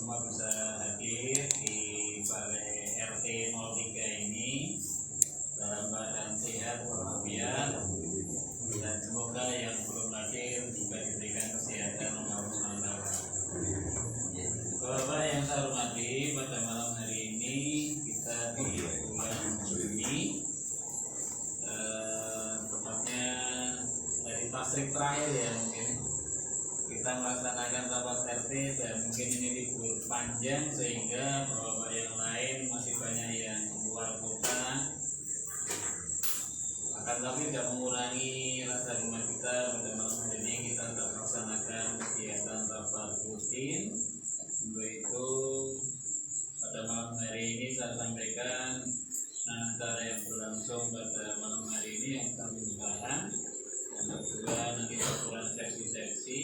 semua bisa hadir di Balai RT 03 ini dalam keadaan sehat walafiat, dan semoga yang belum hadir juga diberikan kesehatan Allah SWT. Bapak yang saya hormati, pada malam hari ini kita di bulan Juni, tepatnya dari tasrik terakhir ya, mungkin kita melaksanakan rapat RT, dan mungkin ini libur panjang sehingga bapak yang lain masih banyak yang luar kota. Akan tapi tidak mengurangi rasa hormat kita pada malam hari ini kita tetap melaksanakan kegiatan rapat rutin. Untuk itu pada malam hari ini saya sampaikan acara yang berlangsung pada malam hari ini yang kami mudahan. Yang kedua nanti laporan seksi-seksi.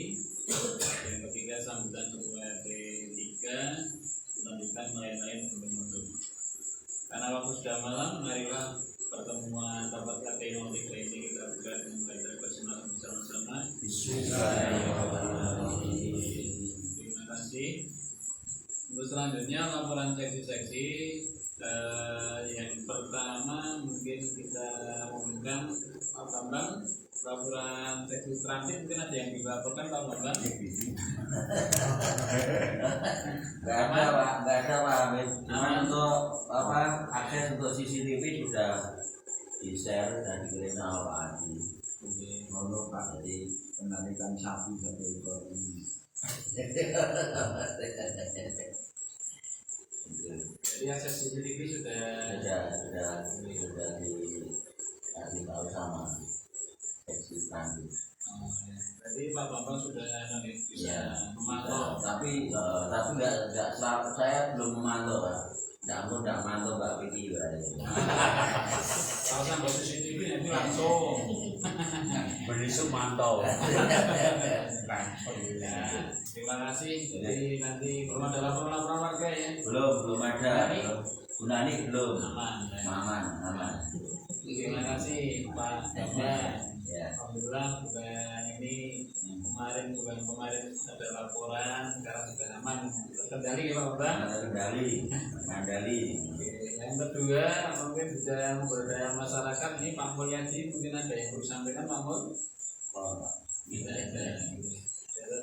Yang ketiga sambutan ketua RT 3. Lanjutkan lain-lain untuk. Karena waktu sudah malam, marilah pertemuan rapat RT 03 ini kita buka dengan membaca basmalah bersama-sama. Bismillahirrahmanirrahim. Terima kasih. Untuk selanjutnya laporan seksi-seksi. Yang pertama mungkin kita umumkan Pak Bambang, laporan seksi terakhir mungkin ada yang dilaporkan Pak Bambang? Nggak ada Pak Hamid. Cuma untuk akses untuk CCTV sudah di share dan dikirim sama Pak Adi. Menurut Pak, jadi kendalikan sapi satu ekor ini. Jadi akses CCTV sudah dikasih tahu sama seksi tadi. Jadi Pak Bambang sudah bisa memantau. Tapi nggak selalu, saya belum memantau Pak. Nggak memantau Mbak Vicky Kalau sampai CCTV nanti langsung berisuk mantau. Terima kasih. Jadi nanti belum ada laporan warga ya? Belum ada. Gunani belum. Aman. Terima kasih Pak Bambang. Ya. Alhamdulillah bukan ini bukan kemarin ada laporan, sekarang sudah aman, terkendali ya Pak Bambang. Terkendali. Yang kedua mungkin bisa memberdaya masyarakat. Ini Pak Mulyadi mungkin ada yang perlu sampaikan Pak Mul? Tidak ada.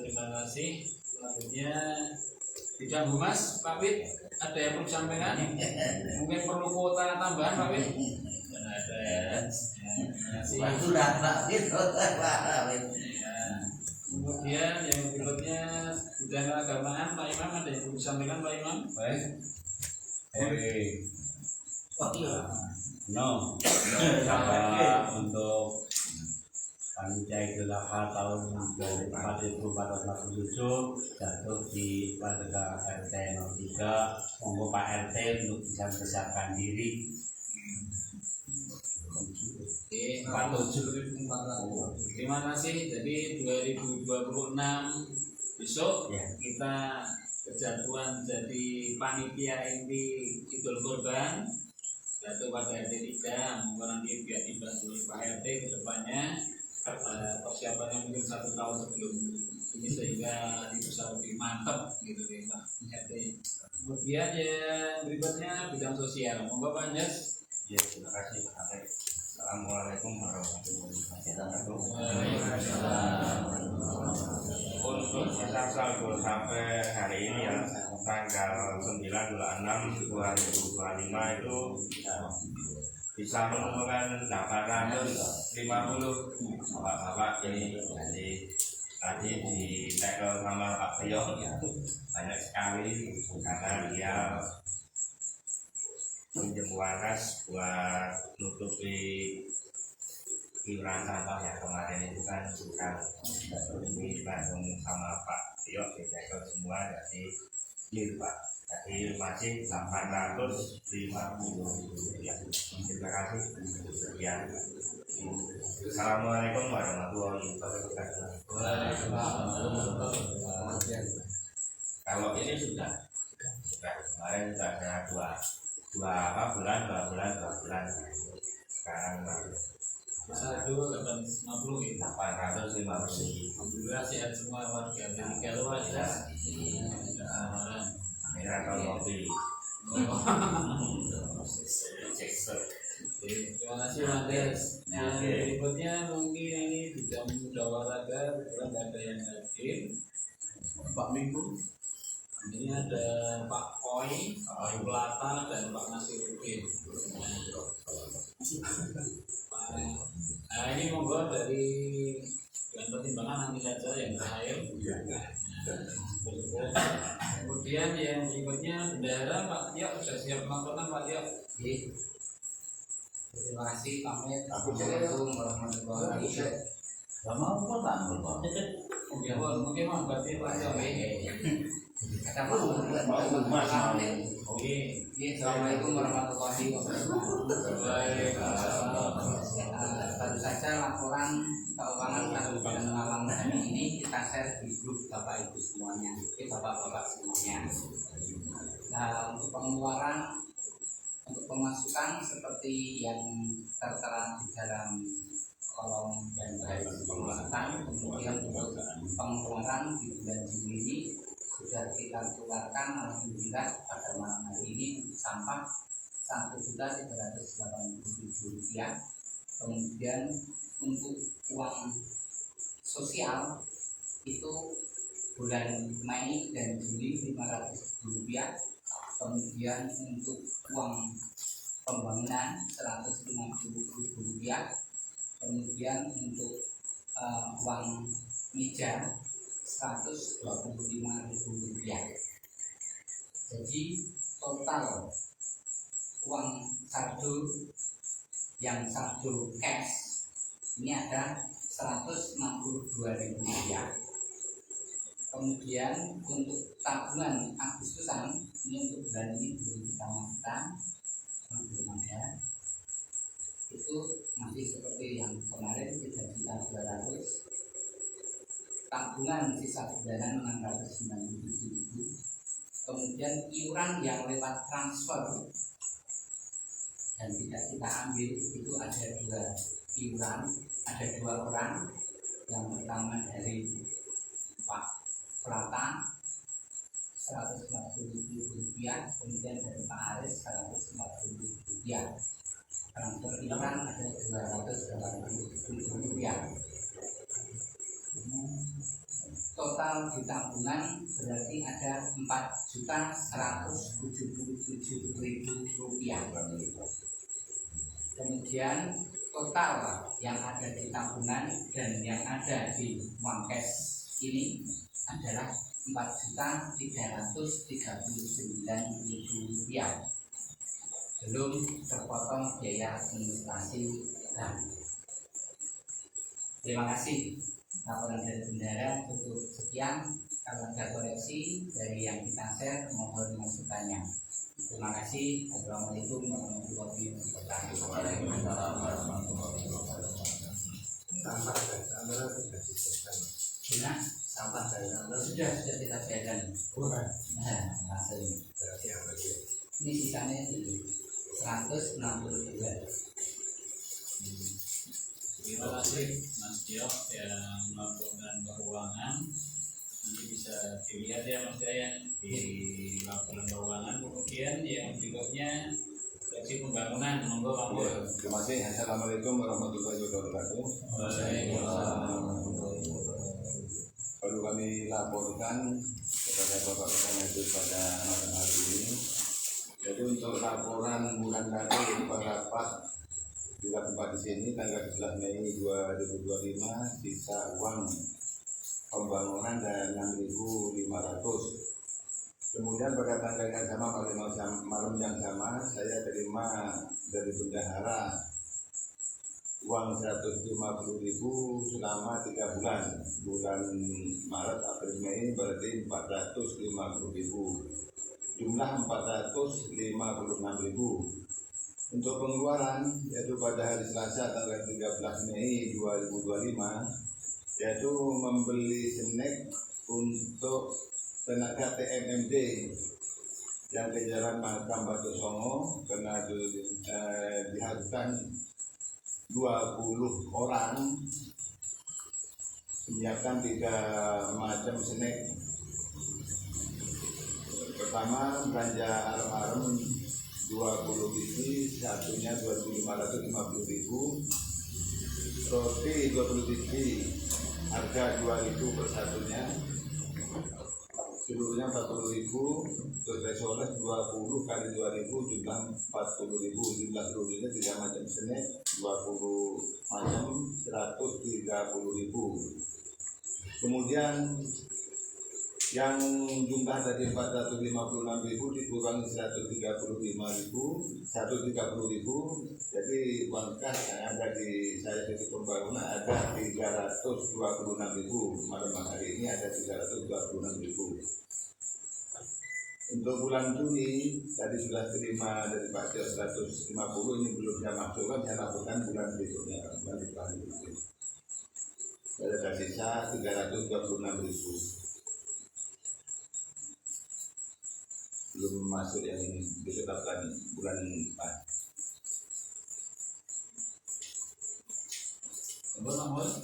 Terima kasih. Selanjutnya Bidang Humas Pak Wid, ada yang perlu sampaikan? Mungkin perlu kuota tambahan Pak Wid? Tidak ada ya. Terima kasih. Sudah Pak Wid. Kemudian yang berikutnya bidang keagamaan Pak Imam, ada yang perlu disampaikan Pak Imam? Baik. Untuk panitia Idul Adha tahun 1447 jatuh di pada RT 03. Monggo Pak RT untuk bisa mempersiapkan diri. Terima kasih. Jadi 2026 besok kita kejatuhan jadi panitia inti Idul Kurban jatuh pada RT 3. Mungkin nanti biar dibantu oleh Pak RT ke depannya persiapannya mungkin 1 tahun sebelum ini sehingga itu bisa lebih mantap gitu ya Pak RT. Kemudian yang berikutnya bidang sosial. Monggo Pak Anjas. Ya, terima kasih Pak RT. Assalamualaikum warahmatullahi wabarakatuh. Untuk asal sampai hari ini ya, tanggal 9 bulan 6 2025 itu bisa menemukan 850 bapak-bapak ini. Jadi tadi di tackle sama Pak Tio banyak sekali karena dia pinjam waras buat nutupi iuran sampah ya. Kemarin itu kan bukan ini Bandung sama Pak Tio di tackle semua, jadi Pak, jadi masih 850 ya. Terima kasih. Sekian. Assalamualaikum warahmatullahi wabarakatuh. Kalau ini sudah kemarin sudah ada dua bulan. Sekarang baru 850 ya. 850. Alhamdulillah sehat semua warga. Jadi kalau ada Miracle Kopi. Terima kasih Mas Des. Yang berikutnya mungkin ini bidang muda olahraga, kebetulan nggak ada yang hadir. Pak Minggu. Ini ada Pak Koi, Pak Plata, dan Pak Nasiruddin. Nah ini monggo dari dengan pertimbangan nanti saja yang terakhir. Kemudian yang berikutnya bendera Pak Tio sudah siap melakukan Pak Tio. Terima kasih Pak Med. Assalamualaikum warahmatullahi wabarakatuh. Sama apa tak kok? Mungkin mau berarti Pak Tio. Kata Pak Mas. Oke. Assalamualaikum warahmatullahi wabarakatuh. Baru saja laporan keuangan Kabupaten Malang hari ini kita share di grup Bapak Ibu semuanya, Bapak-bapak semuanya. Nah, untuk pengeluaran, untuk pemasukan seperti yang tertera di dalam kolom dan baris pemasukan, kemudian untuk pengeluaran di bulan Juli ini sudah kita keluarkan alhamdulillah pada malam hari ini sampah Rp1.387.000. Kemudian untuk uang sosial itu bulan Mei dan Juli Rp500.000. Kemudian untuk uang pembangunan Rp150.000. Kemudian untuk uang meja Rp125.000. Jadi total uang saldo yang saldo cash ini ada Rp162.000. Kemudian untuk tabungan Agustusan ini untuk bulan ini belum kita masukkan, belum ada. Itu masih seperti yang kemarin 3.200.000. Tabungan sisa bulanan 697.000. Kemudian iuran yang lewat transfer dan tidak kita ambil itu ada 2 iuran, ada 2 orang. Yang pertama dari Pak Plata Rp140.000, kemudian dari Pak Aris Rp140.000. Transfer iuran ada Rp280.000. Total di tabungan berarti ada Rp4.177.000. Kemudian total yang ada di tabungan dan yang ada di uang cash ini adalah Rp4.339.000. Belum terpotong biaya administrasi bank. Terima kasih. Laporan dari bendara cukup sekian. Kalau ada koreksi dari yang kita share mohon masukannya. Terima kasih. Assalamualaikum warahmatullahi wabarakatuh. Sampah dari sudah kita siapkan. Nah, hasil ini sisanya di 162. Terima kasih Mas Tio yang melakukan keuangan. Nanti bisa dilihat ya Mas Tio ya di laporan keuangan. Kemudian yang berikutnya seksi pembangunan, monggo Pak Pur. Terima kasih. Assalamualaikum warahmatullahi wabarakatuh. Perlu kami laporkan kepada Bapak-Bapak yang hadir pada malam hari ini. Jadi untuk laporan bulan lalu rapat juga tempat di sini tanggal 11 Mei 2025 sisa uang pembangunan dan 6.500. Kemudian pada tanggal yang sama pada malam yang sama saya terima dari bendahara uang 150.000 selama 3 bulan, bulan Maret, April, Mei berarti 450.000, jumlah 456.000. Untuk pengeluaran yaitu pada hari Selasa tanggal 13 Mei 2025 yaitu membeli snack untuk tenaga TMMD yang ke Jalan Makam Batu Songo karena diharuskan 20 orang menyiapkan 3 macam snack Pertama belanja arem-arem 20 biji, satunya 2.550.000. Roti 20 biji, harga 2.000 per satunya. Seluruhnya 40.000. Terus resoles 20 kali 2.000 jumlah 40.000. Jumlah seluruhnya 3 macam snack 20 macam 130.000. Kemudian yang jumlah tadi 456.000 dikurangi 130.000, jadi uang kas yang ada di saya di pembangunan ada 326.000. Malam hari ini ada 326.000. Untuk bulan Juni tadi sudah terima dari Pak Cio 150, ini belum saya masukkan, saya lakukan bulan berikutnya, bulan depan. Ada sisa 326.000. Belum masuk yang ini ditetapkan bulan depan.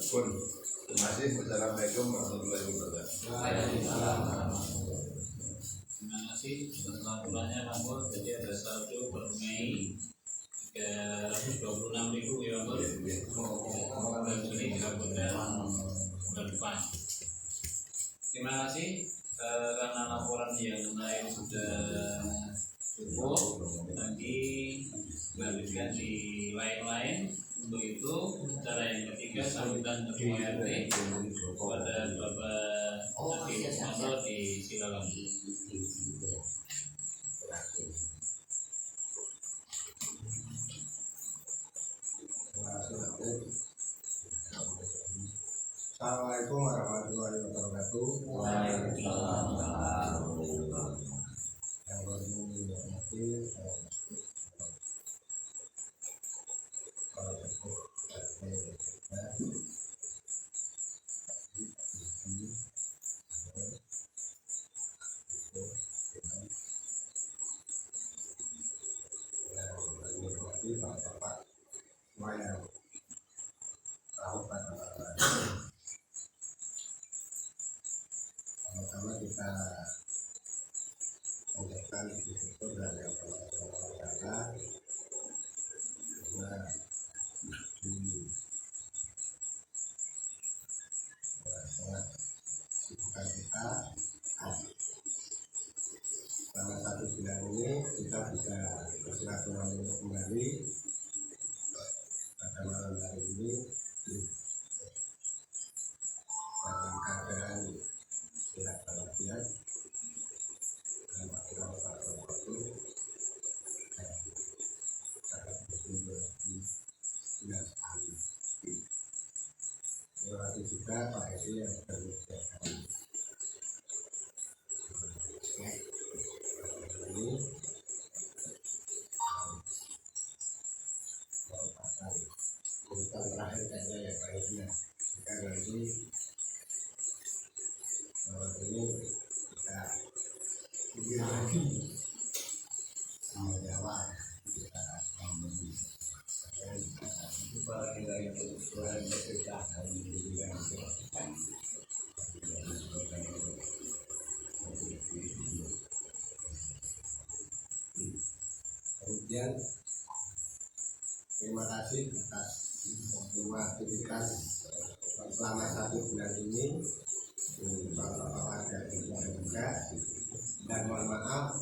Pun terima kasih. Wassalamualaikum warahmatullahi wabarakatuh. Terima kasih atas laporannya Pak Bos. Jadi ada 1 per Mei 326.000 ya Pak Bos. Dan Juni kita bulan depan. Terima kasih. Karena laporan yang lain sudah cukup, nanti lanjutkan di lain-lain. Untuk itu, cara yang ketiga sambutan ketua RT kepada Bapak Adi Rukmanto disilakan. Assalamualaikum warahmatullahi wabarakatuh. Waalaikumsalam. Yang berhormati para sepuh RT Bapak semuanya tahu pada sama-sama kita mengucapkan syukur dan yang karena di sangat sibukan kita selama 1 bulan ini kita bisa bersilaturahmi kembali pada malam hari ini dalam keadaan tidak berlebihan dan waktu waktu dan sangat bersumber di bulan sekali. Terima kasih juga Pak Edi yang berbicara ini merupakan urutan terakhir saja ya Pak Edi. Kita nanti malam ini kita bikin lagi sama Jawa kita itu para kita yang bersuara berbeda dan memberikan kemudian terima kasih atas semua aktivitas selama 1 bulan ini Bapak warga juga, dan mohon maaf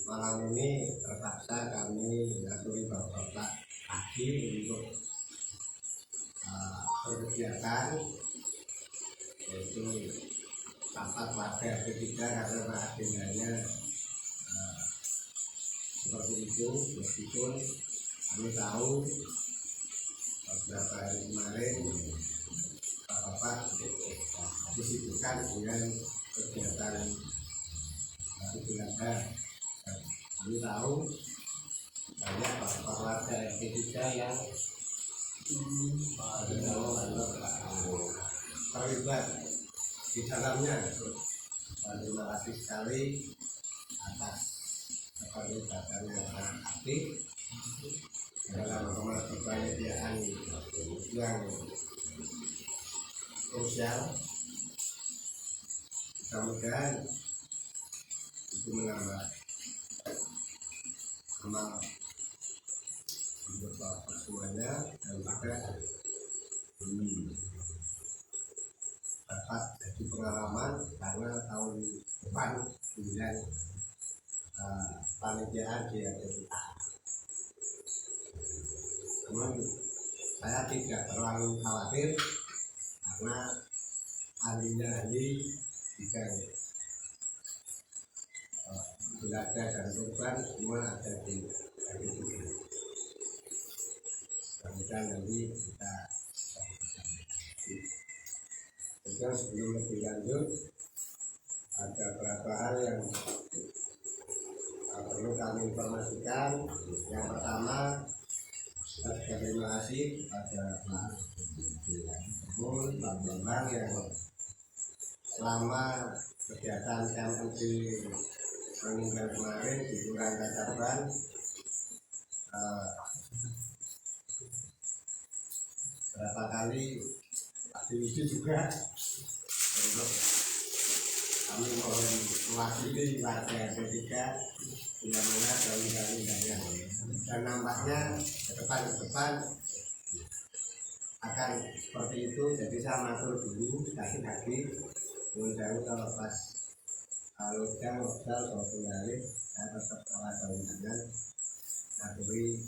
malam ini terpaksa kami mengatur Bapak Adi untuk berkegiatan yaitu rapat warga ketiga karena agendanya seperti itu. Meskipun kami tahu beberapa hari kemarin Bapak disibukkan dengan kegiatan ibadah. Kami tahu banyak bapak warga RT3 yang terlibat di dalamnya. Terima kasih sekali atas keterlibatan yang sangat aktif dalam kepanitiaan yang krusial. Mudah-mudahan itu menambah amal untuk bapak semuanya dan juga dapat jadi pengalaman karena tahun depan kemudian panitiaan di RPPK. Namun saya tidak terlalu khawatir karena ahli jika belajar dan korban semua ada di RPPK. Kemudian nanti kita kemudian sebelum lebih lanjut ada beberapa hal yang perlu kami informasikan. Yang pertama, terima kasih kepada Pak Bambang yang selama kegiatan MUD meninggal kemarin di Kelurahan Kacaban berapa kali aktivitas juga untuk kami mohon mewakili warga RT3 yang mana kami dan nampaknya ke depan akan seperti itu. Jadi saya matur dulu lagi mudah-mudahan kalau pas lojang modal maupun dari saya tetap kalah dengan materi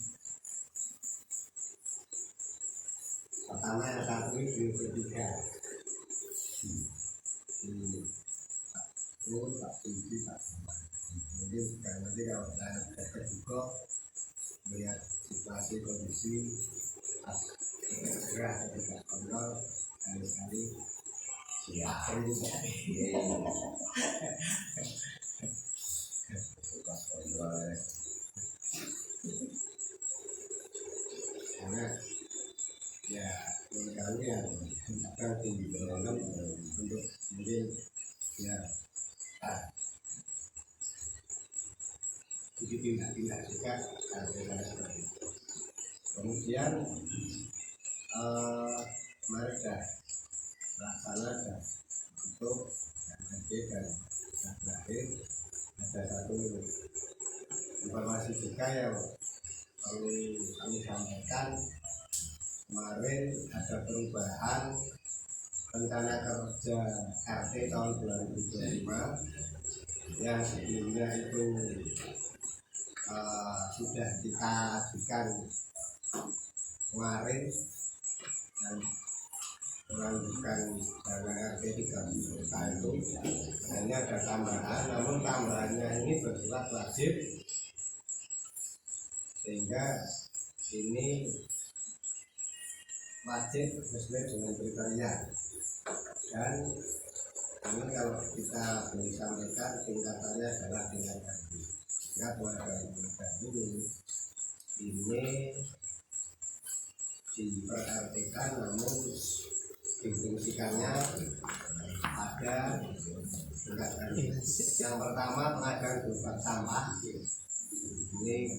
pertama yang satu ini ketiga Pak Tinggi Pak mungkin nanti kalau saya dapat juga melihat situasi kondisi segera tidak kontrol kali-kali siap karena ya kali yang akan tinggi dalam untuk mungkin ya tidak juga kemudian mari dah laksanakan untuk dan terakhir ada satu informasi juga yang perlu kami sampaikan. Kemarin ada perubahan rencana kerja RT tahun 2025 yang sebelumnya itu sudah kita ajukan kemarin dan melanjutkan dana RT 30 juta itu hanya ada tambahan, namun tambahannya ini bersifat wajib sehingga ini wajib sesuai dengan kriteria dan ini kalau kita boleh sampaikan tingkatannya adalah tingkat tadi ya ini di PRT-kan namun difungsikannya ada tingkat tadi. Yang pertama pengadaan berupa sampah ini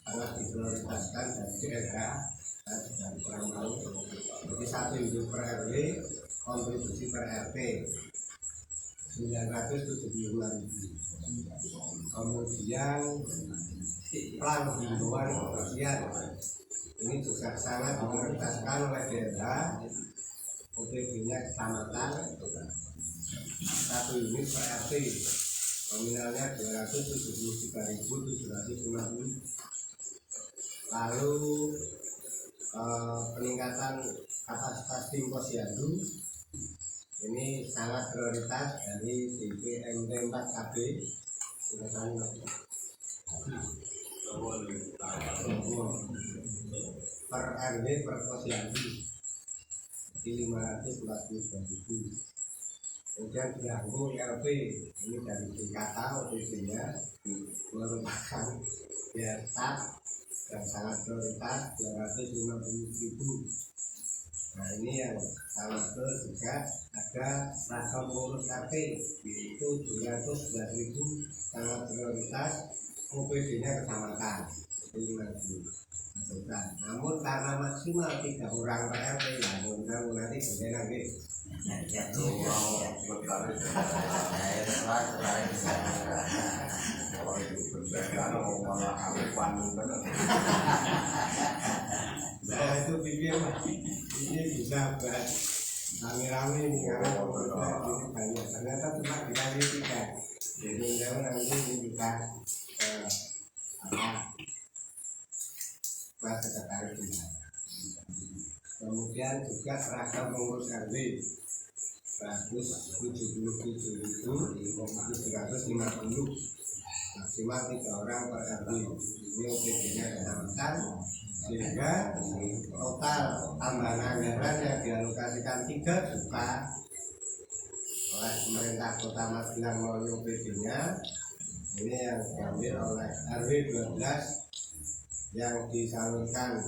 sangat diprioritaskan dari CLH dan kurang tahu jadi 1 induk per RW kontribusi per RT 975.000. Kemudian plan himbauan kebersihan ini juga sangat diprioritaskan oleh daerah. OPD-nya kecamatan 1 unit per RT nominalnya 273.750. Lalu peningkatan kapasitas tim posyandu ini sangat prioritas dari DPMT 4KB per RW per posyandu di 542.000. Kemudian Ganggu LP ini dari tingkatan OPD-nya merupakan biasa dan sangat prioritas 250.000. Nah ini yang sangat juga ada ragam pengurus RT yaitu 211.000 sangat prioritas OPD-nya kecamatan 5.000. Namun karena maksimal 3 orang per RT ya mudah-mudahan nanti kemudian lagi itu mau berkali-kali Karena mau malah aku panen bener. Nah itu pikir ini bisa buat rame-rame nih karena ini banyak ternyata cuma dikasih 3. Jadi nanti ini juga buat sekretaris juga. Kemudian juga seragam pengurus RW 177.750 maksimal 3 orang per RW. Ini OPD-nya dinamatkan sehingga total tambahan anggaran yang dialokasikan 3 juta oleh pemerintah Kota Magelang melalui OPD-nya ini yang diambil oleh RW 12 yang disalurkan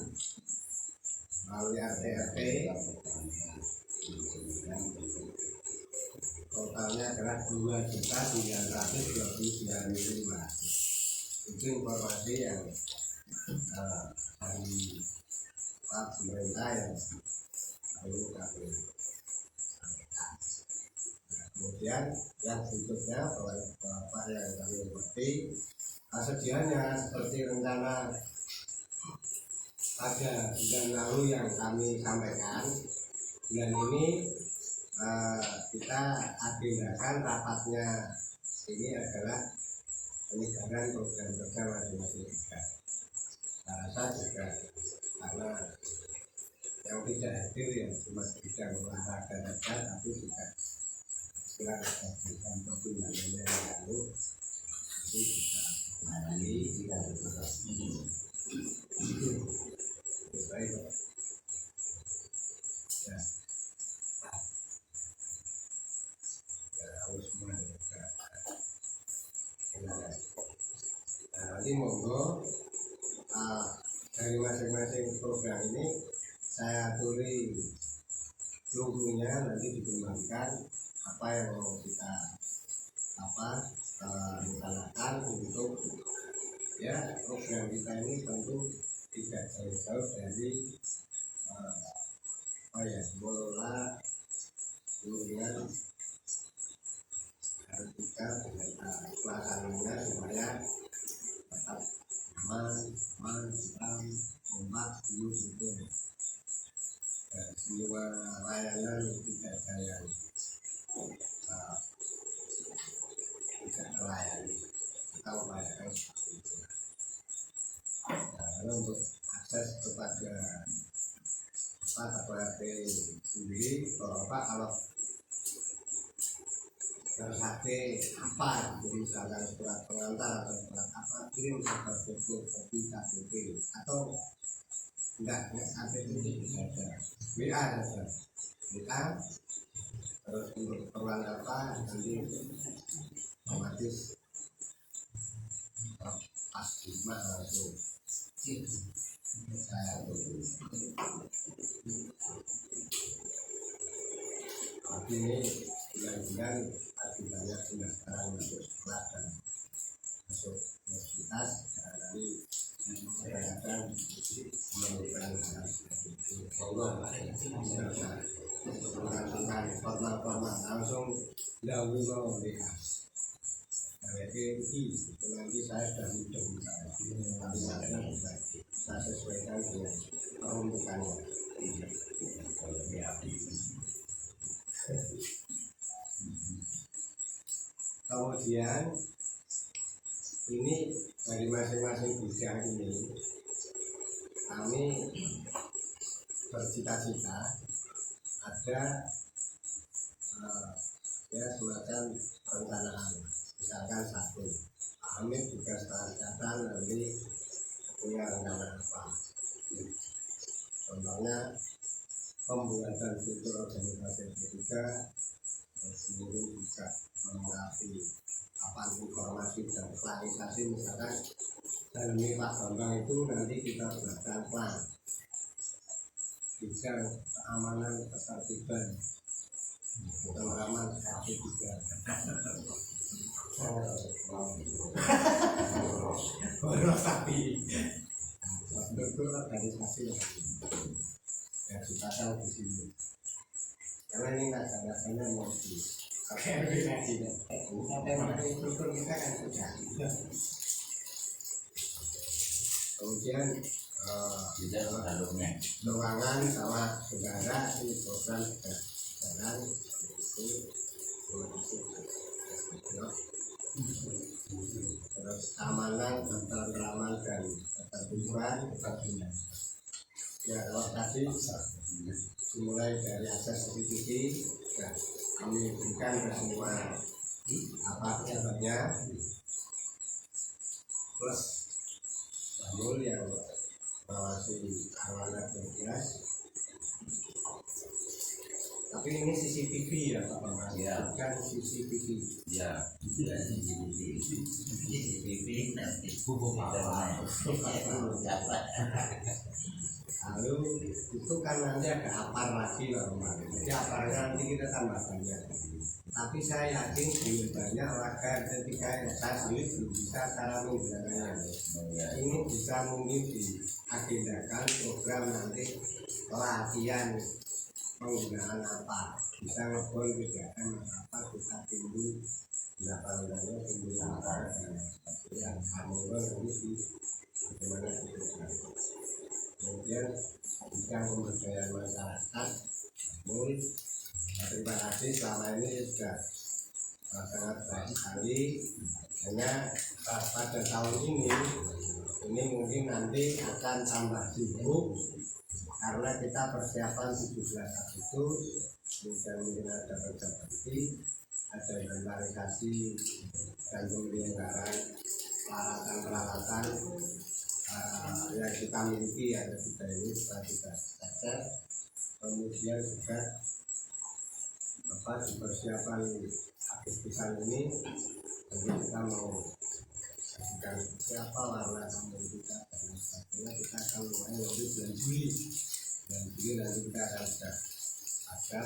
melalui RT totalnya adalah 2.929.500. Itu informasi yang dari Pak pemerintah yang perlu kami sampaikan. Kemudian yang berikutnya Bapak yang kami hormati, sedianya seperti rencana pada bulan lalu yang kami sampaikan, bulan ini kita agendakan rapatnya ini adalah penyegaran program kerja masing-masing juga. Saya rasa juga karena yang tidak hadir yang cuma bidang olahraga saja, tapi juga segera kegiatan perkembangannya yang lalu itu bisa mengalami jika baik. Ya. Nanti monggo dari masing-masing program ini saya tulis logonya, nanti dikembangkan apa yang mau kita rencanakan untuk ya program kita ini tentu tidak jauh-jauh dari mengelola lingkungan harus kita pelaksananya supaya tetap aman, kompak, gitu. Semua layanan tidak ada yang tidak terlayani. Kita upayakan seperti itu. Nah, untuk akses kepada RT sendiri, Bapak kalau tersate apa, jadi misalkan surat pengantar atau surat apa, kirim sebuah foto kopi KTP atau enggak KTP bisa saja WA saja WA, terus untuk keperluan apa nanti otomatis pas lima langsung saya tunggu. Tapi ini bulan-bulan masih banyak sudah sekarang masuk sekolah dan masuk universitas, nanti kebanyakan memerlukan menentukan formal langsung dahulu mau lihat. Ini nanti saya sudah mudah saya sesuaikan dengan peruntukannya. Kemudian ini dari masing-masing bidang ini kami bercita-cita ada ya semacam perencanaan. Misalkan satu, kami juga setelah nanti punya rencana apa. Contohnya pembuatan fitur organisasi ketiga, kemudian juga mengenai apa informasi dan klarifikasi. Misalkan dalam ini Pak Bambang itu nanti kita buatkan plan bidang keamanan ketertiban penerapan RT3. Boros tapi betul organisasi yang dipasang di sini. Karena ini rasanya mau di organisasi. Sampai struktur kita kan sudah. kemudian bisa dalamnya ruangan sama saudara ini program sudah jalan itu terus keamanan ketentraman dan ketertiban ya kalau tadi dimulai dari akses CCTV ya, kami berikan ke semua apa pejabatnya plus Bambul yang mengawasi amanat bergas. Tapi ini CCTV ya Pak Bambang, ya bukan CCTV. ya sudah CCTV nanti buku dapat Lalu itu kan nanti ada apar lagi Pak Bambang. Jadi aparnya nanti kita tambah banyak. Tapi saya yakin belum banyak warga ketika saya sendiri belum bisa cara menggunakannya. Ini bisa mungkin diagendakan program nanti pelatihan penggunaan apa, bisa ngebon kegiatan apa kita timbul lapangannya timbul apa yang kamu nanti bagaimana itu. Kemudian bidang pemberdayaan masyarakat, namun terima kasih selama ini sudah sangat baik sekali. Hanya pada tahun ini mungkin nanti akan tambah sibuk karena kita persiapan 17 Agustus, kemudian mungkin ada berarti ada inventarisasi dan penyelenggaraan peralatan yang kita miliki ada tiga ini sudah kita cacat. Kemudian juga di persiapan Agustusan ini jadi kita mau kasihkan siapa warna kamu kita dan sebagainya. Kita akan mulai dari bulan Juli nanti kita akan sudah ada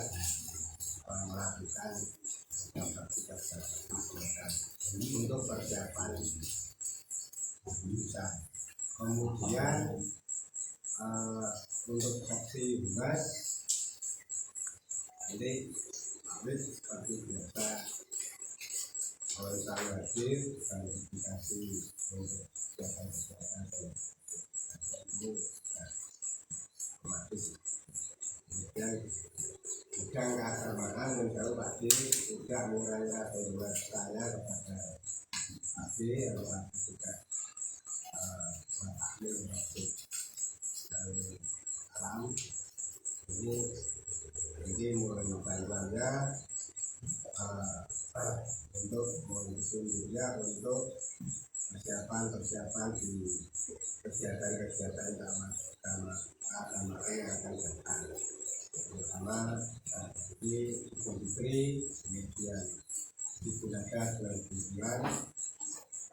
melakukan untuk persiapan bisa. Kemudian untuk seksi humas nanti habis seperti biasa oleh saya hadir dan dikasih untuk kegiatan-kegiatan ini otomatis. Kemudian bidang keagamaan yang jauh tadi sudah mulai ada saya kepada Abi yang juga ahli masjid dari alam ini mulai bantuannya untuk mendukung juga untuk persiapan di kegiatan-kegiatan agama yang akan datang, terutama di Idul Fitri, kemudian di bulan bulan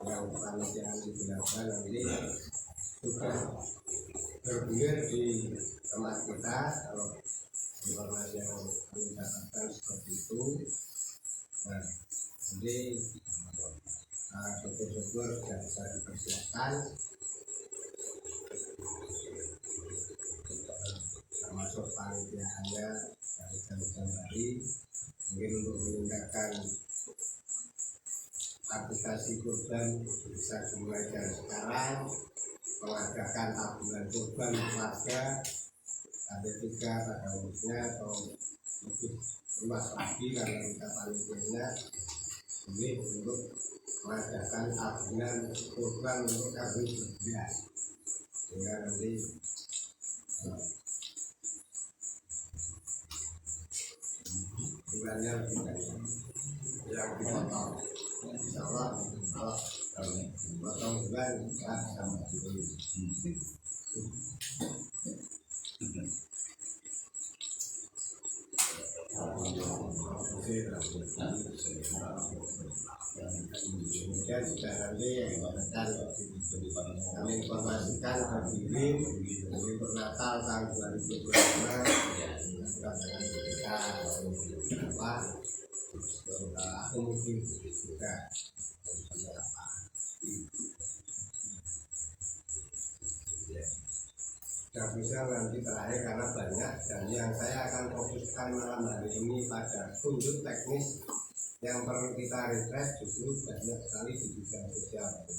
yang panitiaan di bulan nanti juga bergulir di tempat kita. Kalau informasi yang kami dapatkan seperti itu, nah jadi syukur-syukur sudah bisa dipersiapkan termasuk panitiaannya dari jam-jam hari mungkin untuk meningkatkan aplikasi kurban bisa dimulai dari sekarang, mengadakan tabungan kurban warga ada 3 pada umumnya atau lebih luas lagi karena kita panitianya ini untuk mengadakan tabungan kurban untuk kami berbeda sehingga nanti bulannya lebih banyak yang dipotong. Insya Allah kalau potong bulan kita sama dulu. Kemudian sudah nanti akan kami informasikan ke diri untuk Natal tahun 2025 kita aku mungkin juga tidak bisa nanti terakhir karena banyak dan yang saya akan fokuskan malam hari ini pada sudut teknis yang perlu kita refresh justru banyak sekali di bidang sosial.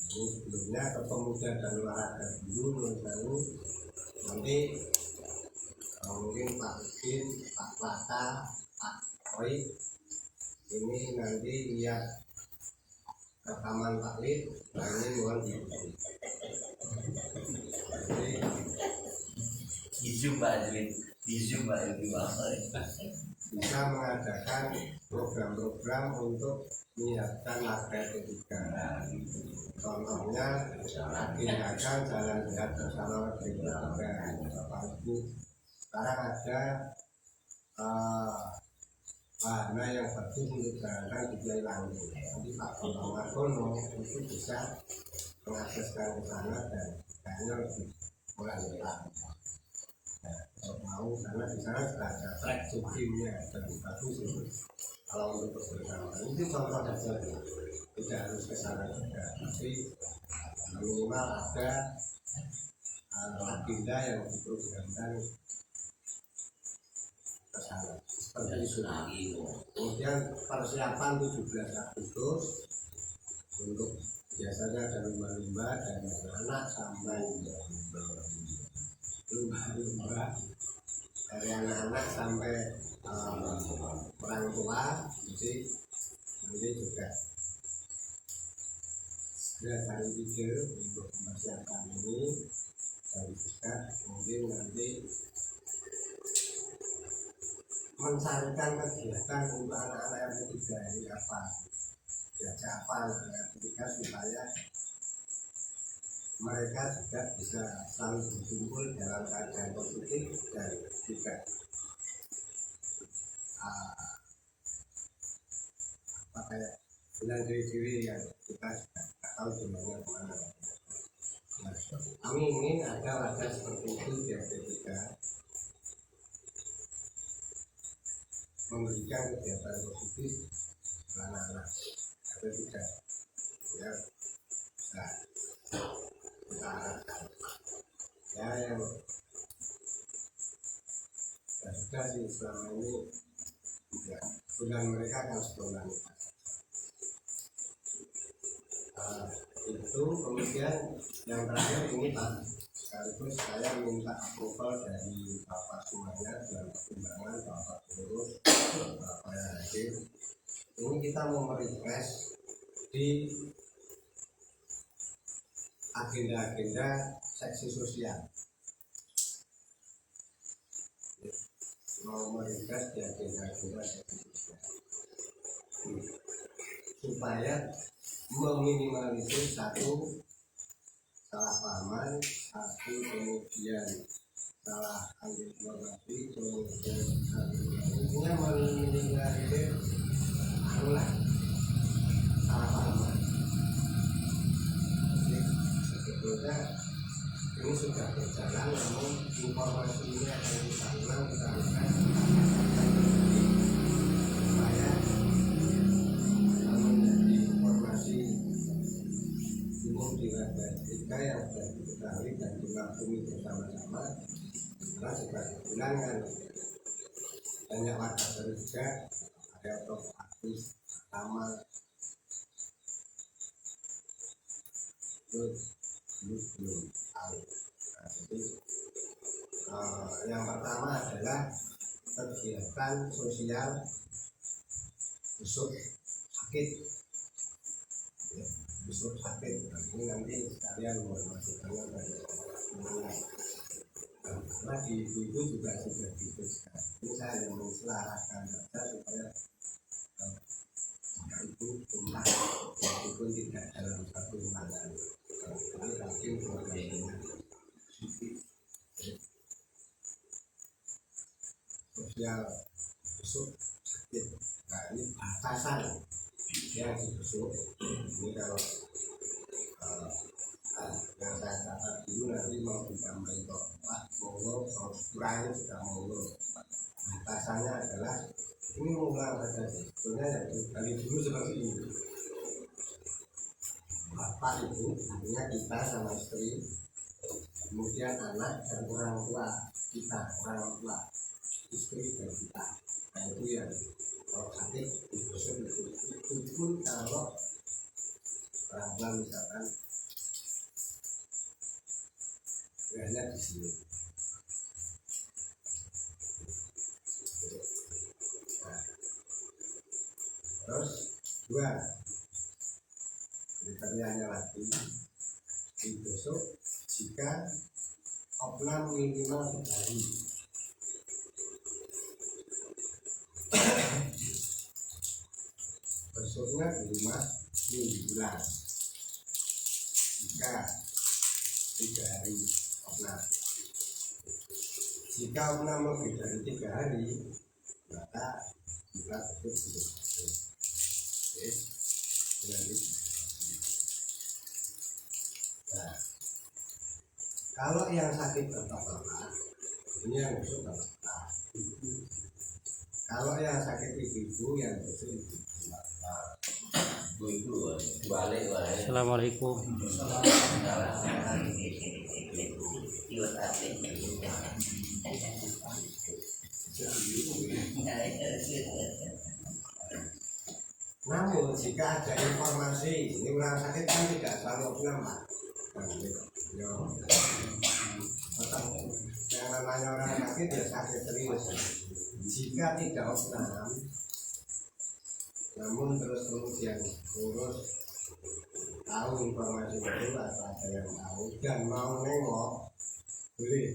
Ini Ini sebelumnya ke pemuda dan olahraga dulu menurut nanti mungkin Pak Udin, Pak Plata, Pak Roy ini nanti lihat rekaman Pak Lid, nah ini mohon diikuti. Jadi di Zoom Pak Edwin, di Zoom Pak Edwin bisa mengadakan program-program untuk menyiapkan laga ketiga. Contohnya agendakan jalan sehat bersama ketiga. Bapak Ibu sekarang ada wahana yang bagus untuk jalan di Jailang. Nanti Pak Bambang Margono itu bisa mengakseskan ke sana dan kayaknya lebih murah lagi. Kalau mau karena di sana sudah ada track to game-nya dan bagus itu. Kalau untuk bersama itu contoh saja, tidak harus ke sana juga, tapi minimal ada agenda yang diprogramkan ke sana. Seperti itu. Kemudian persiapan 17 Agustus untuk biasanya ada lumba-lumba dari anak sampai lumba-lumba dari anak-anak sampai orang tua, jadi nanti juga ada cari ide untuk mempersiapkan ini dan juga mungkin nanti mencarikan kegiatan untuk anak-anak yang ketiga ini apa, diajak apa anak-anak yang ketiga supaya mereka juga bisa selalu berkumpul dalam keadaan positif dan juga apa kayak bulan diri yang kita sudah tahu jumlahnya kemana. Nah, kami ingin ada wadah seperti itu di FP3 memberikan kegiatan positif ke anak-anak FP3 ya bisa kita arahkan ya yang sudah sih selama ini ya, bulan mereka akan sebulan itu. Kemudian yang terakhir ini Pak, sekaligus saya minta approval dari Bapak semuanya dan pertimbangan Bapak Guru, Bapak Hakim. Ini kita mau merequest di agenda-agenda seksi sosial, mau merequest di agenda-agenda seksi sosial supaya meminimalisir satu salah pahaman, satu kemudian salah ambil informasi, kemudian intinya meminimalisir salah pahaman. Jadi sebetulnya ini sudah berjalan, namun informasi ini akan kita ulang, kita berikan supaya menjadi informasi umum di website kita yang sudah diketahui dan dimaklumi bersama-sama. Karena juga kebetulan kan banyak warga baru juga, ada Prof. Agus pertama itu belum tahu. Nah, jadi yang pertama adalah kegiatan sosial besok sakit ya, besok sakit. Nah, ini nanti sekalian memasukkannya dari semuanya. Karena di ibu juga sudah dituliskan. Ini saya yang menselaraskan saja supaya ibu tuntas meskipun tidak dalam satu lembaga. Ini hakim sebagainya sosial besok sakit. Nah ini batasan yang dibesuk. Ini kalau yang saya catat dulu nanti mau ditambahin kok Pak monggo, kalau kurang juga monggo. Batasannya adalah ini mengulang saja sebetulnya dari dulu seperti ini. Bapak ibu artinya kita sama istri, kemudian anak dan orang tua kita, orang tua istri dan kita. Nah itu yang kalau sakit itu pun kalau orang tua misalkan tinggalnya di sini. Nah, terus dua kriterianya lagi di besok jika opnam minimal 3 hari. Besoknya di rumah mingguan jika 3 hari opnam. Jika opnam lebih dari 3 hari maka kita besok tidak. Oke, jadi nah, kalau yang sakit bapak-bapak ini yang besok bapak. Kalau yang sakit ibu yang besok ibu. Ibu balik wae. Assalamualaikum. Namun jika ada informasi ini orang sakit kan tidak selalu opnam Pak. Tetap yang namanya orang sakit ya sakit serius. Jika tidak opnam, namun terus kemudian urus tahu informasi itu atau ada yang tahu dan mau nengok boleh,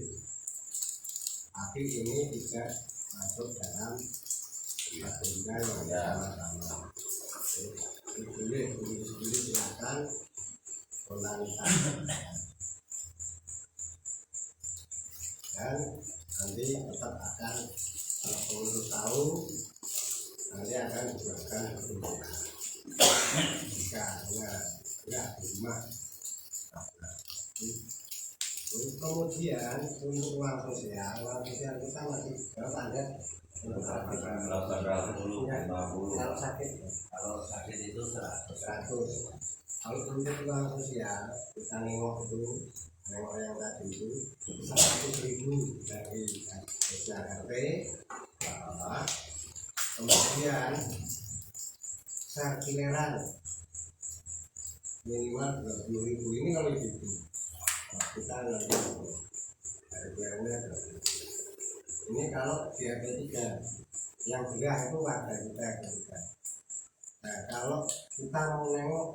tapi ini tidak masuk dalam agenda yang sama-sama. Boleh silakan melanjutkan dan nanti tetap akan kalau pengurus tahu nanti akan dibuatkan pertunjukan jika ya di rumah. Kemudian untuk uang sosial kita masih berapa Anda? 850. Kalau sakit Kalau sakit itu 100. 100. Kalau untuk uang sosial kita nengok yang tadi itu 100.000 dari sosial RT. Kemudian sarkileran minimal 20.000 ini kalau itu kita nanti dari bulannya ini kalau di RT 3 yang gerah itu warga kita juga. Nah kalau kita mau nengok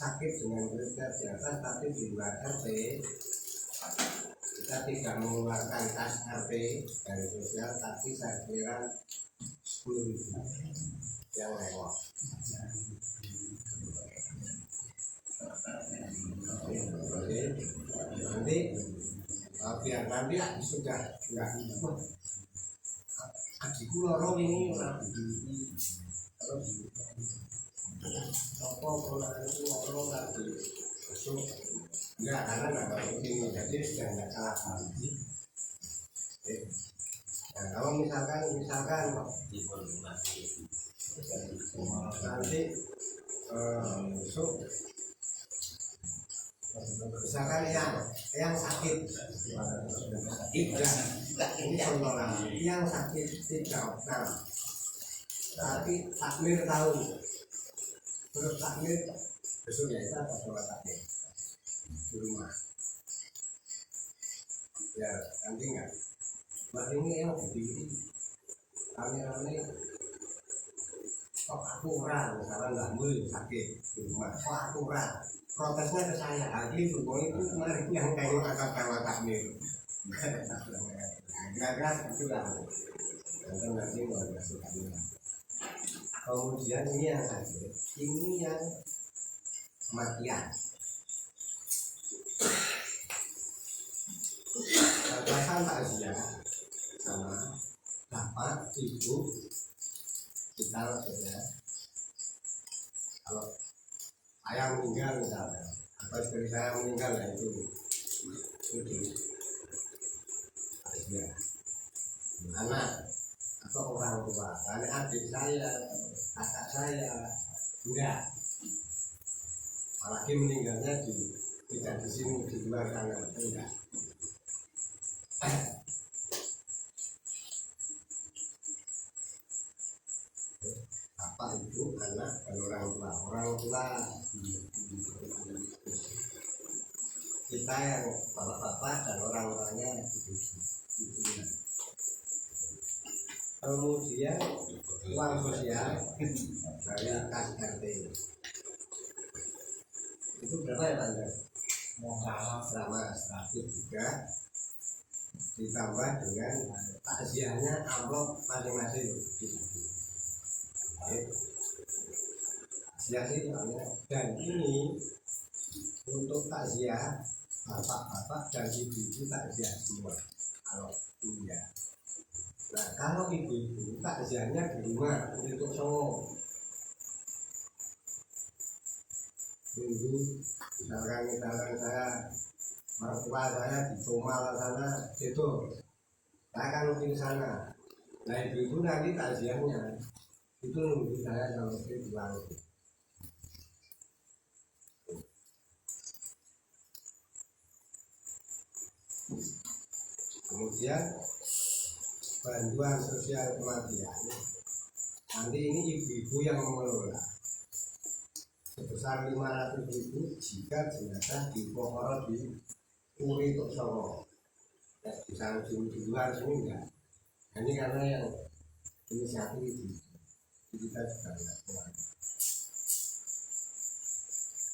sakit dengan kerja di atas tapi di luar RT kita tidak mengeluarkan kas RT dari sosial tapi sarkileran 10.000 yang lewat. Oke, nanti biar nanti sudah enggak adikku lorong ini terus apa pola itu lorong lagi besok enggak karena enggak begini jadi sudah enggak salah lagi. Nah, kalau misalkan nanti besok misalkan yang sakit tidak ini contohnya yang sakit tidak opnam tapi takmir tahu terus takmir besoknya itu apa sholat takmir di rumah ya nanti enggak mbak ini yang berdiri kami kok aku kurang misalnya nggak boleh sakit di rumah kok aku kurang protesnya ke saya lagi berbohong itu kemarin yang kayak kata takmir kira-kira itu lah nanti mau masuk takmir. Kemudian ini yang sakit ini yang kematian batasan takziah sama bapak ibu kita saja kalau ayah meninggal misalnya atau istri saya meninggal ya itu ya anak atau orang tua karena adik saya kakak saya enggak apalagi meninggalnya tidak di sini di luar sana enggak. Bapak ibu anak dan orang tua kita kita yang bapak-bapak dan orang-orangnya ibu-ibu. Kemudian uang sosial dari kas RT itu berapa ya Tanda? Sama 100 juga ditambah dengan takziahnya amplop masing-masing. Takziah sih namanya. Dan ini untuk takziah bapak-bapak dan ibu-ibu takziah semua kalau punya. Nah kalau ibu-ibu takziahnya di rumah untuk Songo. Tunggu misalkan saya mertua saya di Somal sana itu saya akan mungkin sana. Nah ibu nanti takziahnya itu nunggu saya sampai pulang. Kemudian bantuan sosial kematian nanti ini ibu-ibu yang mengelola sebesar 500.000 jika jenazah dipokoro di Puri Tok Songo. Ya, di sana di luar sini enggak. Ini karena yang inisiatif itu kita juga lakukan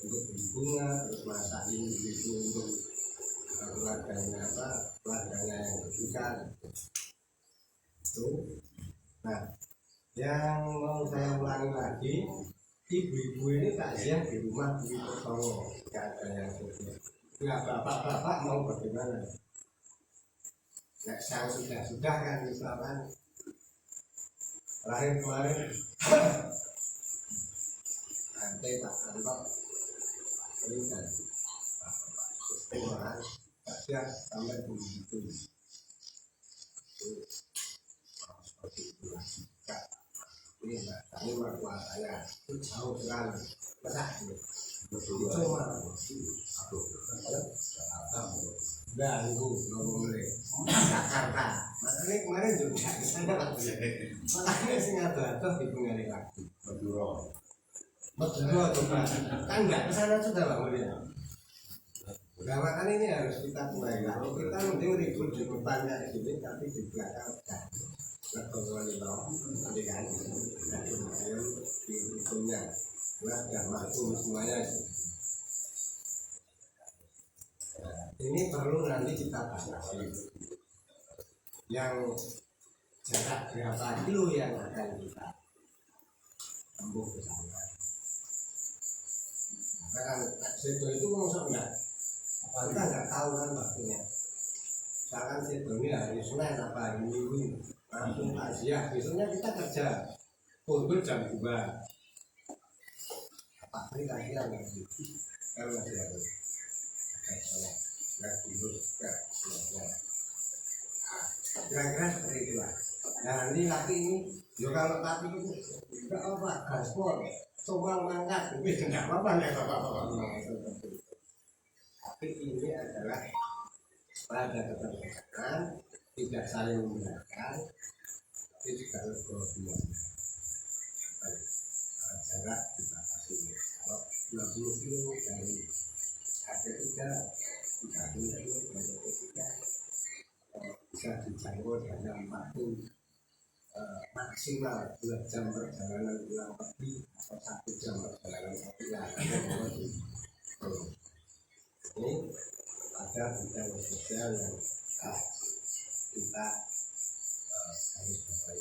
untuk beli bunga, terus masakin itu untuk keluarganya keluarganya yang berduka itu. Nah, yang mau saya ulangi lagi, ibu-ibu ini takziah di rumah di Songo, tidak ada yang sosial. Nah, bapak-bapak mau bagaimana? Nah, yang sudah kan misalkan terakhir kemarin nanti Pak Antok ini kan orang takziah sampai begitu. Seperti itu lah. Ini enggak, ini mertua saya itu jauh sekali, besar itu mana? Enggak, itu boleh Jakarta. Makanya kemarin juga di sana makanya Singapura dipengaruhi lagi Madura coba kan enggak kesana juga Pak Mulia. Nah makanya ini harus kita mulai. Kalau kita mending ribut di depannya ini tapi di belakang enggak. Berkongsi nanti kan dari ayam punya sudah mampu semuanya. Ini perlu nanti kita bahas yang jarak berapa kilo yang akan kita tempuh ke sana. Karena sedo itu masuk enggak? Kita enggak tahu kan waktunya. Misalkan sedo ini hari Senin apa hari Minggu langsung takziah, besoknya kita kerja untuk jam 2 apa ini kira-kira nggak sih kalau masih ada nggak tidur nggak kira-kira seperti itulah. Nah nanti laki ini yo kalau tapi itu nggak apa gaspol coba mangkat tapi nggak apa-apa nih bapak-bapak tapi ini adalah pada keterkaitan tidak saling menggunakan tapi juga lebih jarak dibatasi. Kalau 20 kilo dari KP3 bisa dijangkau dalam waktu maksimal 2 jam perjalanan pulang pergi atau 1 jam perjalanan pulang. Ini ada bidang sosial yang kita harus bapak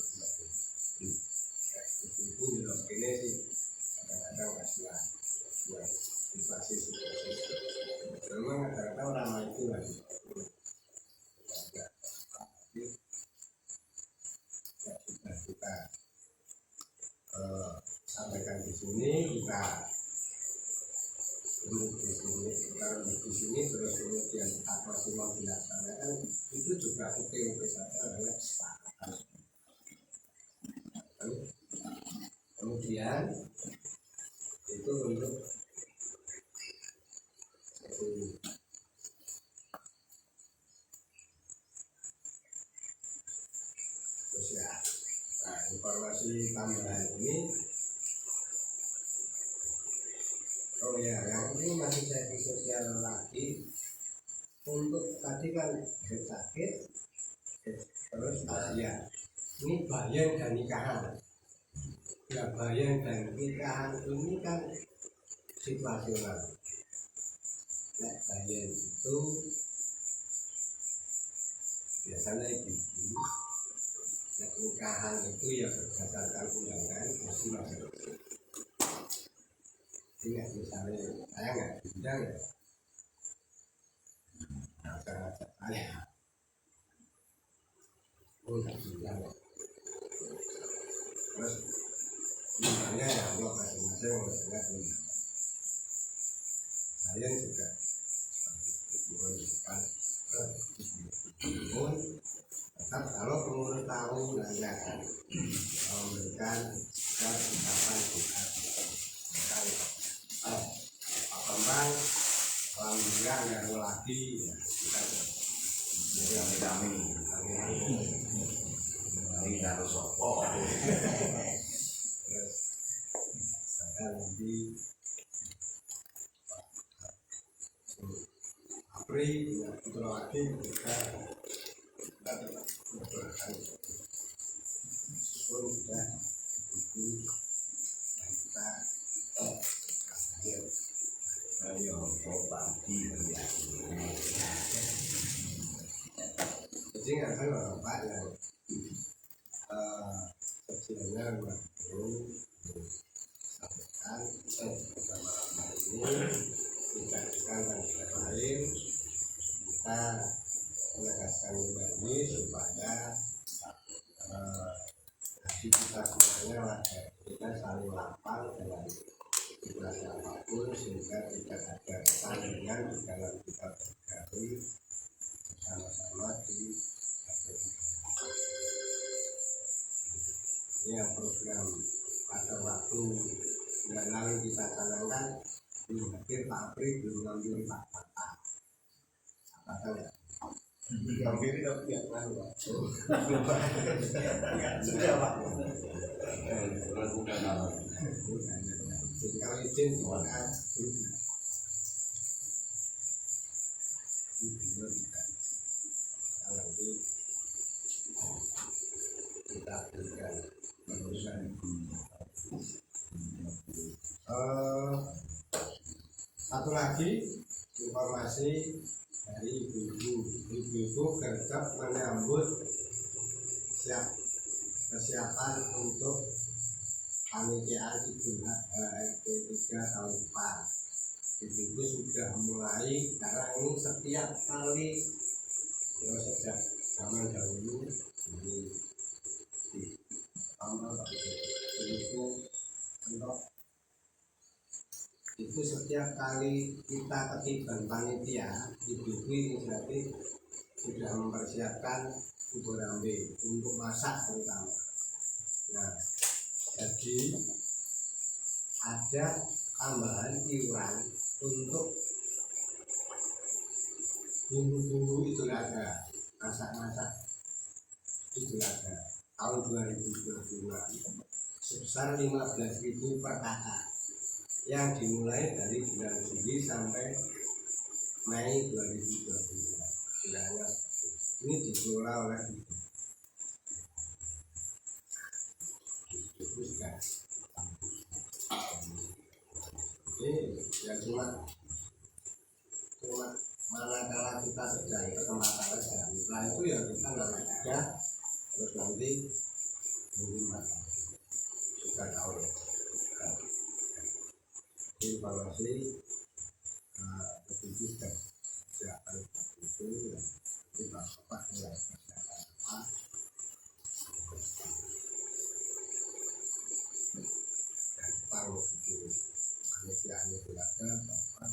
ibu loh ini sih kadang-kadang kasihan buat situasi memang kadang-kadang ramah itu lagi sudah kita sampaikan di sini kita di sini terus kemudian apa sih mau dilaksanakan itu juga oke saja karena harus. Kemudian itu untuk sosial. Nah, informasi tambahan ini oh ya, yang ini masih sesi sosial lagi untuk tadi kan sakit terus ya ini bayan dan nikahan. Ya bayan dan nikahan ini kan situasional. Nah, bayan itu biasanya ibu, nah, nikahan itu ya berdasarkan undangan masih masuk. Jadi misalnya saya nggak diundang ya, ngajak saya, nggak diundang ya. Terus misalnya ya Allah masing-masing mengajarkan saya juga memberikan pun tetap kalau pengurus tahu nanti akan memberikan ucapan doa kan Pak Bambang alhamdulillah nggak mau lagi ya kita kami ini harus sopo terus saya nanti April itu lagi kita berdoakan pun sudah itu kita ayo pagi ya jadi nggak kan orang Pak yang kecilnya baru sampaikan bersama ini dijadikan dan lain kita menegaskan kembali supaya hati kita semuanya warga kita saling lapang dengan situasi apapun sehingga tidak ada kesalahan di dalam kita bergaul bersama-sama di ini yang program pada waktu bulan lalu kita canangkan belum hadir Pak Apri belum ngambil Pak Bapak apa tahu ya ngambil itu tidak tahu Pak sudah Pak bukan apa. jadi kalau izin silakan nanti kita berikan penerusan satu lagi informasi dari ibu-ibu gercep menyambut kesiapan untuk panitiaan Idul Adha RT 3 tahun depan. Ibu-ibu sudah mulai karena ini setiap kali sejak zaman dahulu di itu setiap kali kita ketiban panitia ibu-ibu inisiatif sudah mempersiapkan bubur rambe untuk masak terutama. Nah, jadi ada tambahan iuran untuk bumbu-bumbu Idul Adha, masak-masak Idul Adha tahun 2022 sebesar 15.000 per kakak yang dimulai dari bulan Juli sampai Mei 2022. Ini dikelola oleh Ibu sudah. Ini ya cuma manakala kita sedang kesempatan saja. Setelah itu ya kita nggak ada terus nanti mungkin sudah tahu ya. Informasi begitu sudah siapkan itu ya kita apa ya apa dan tahu itu manusianya berada apa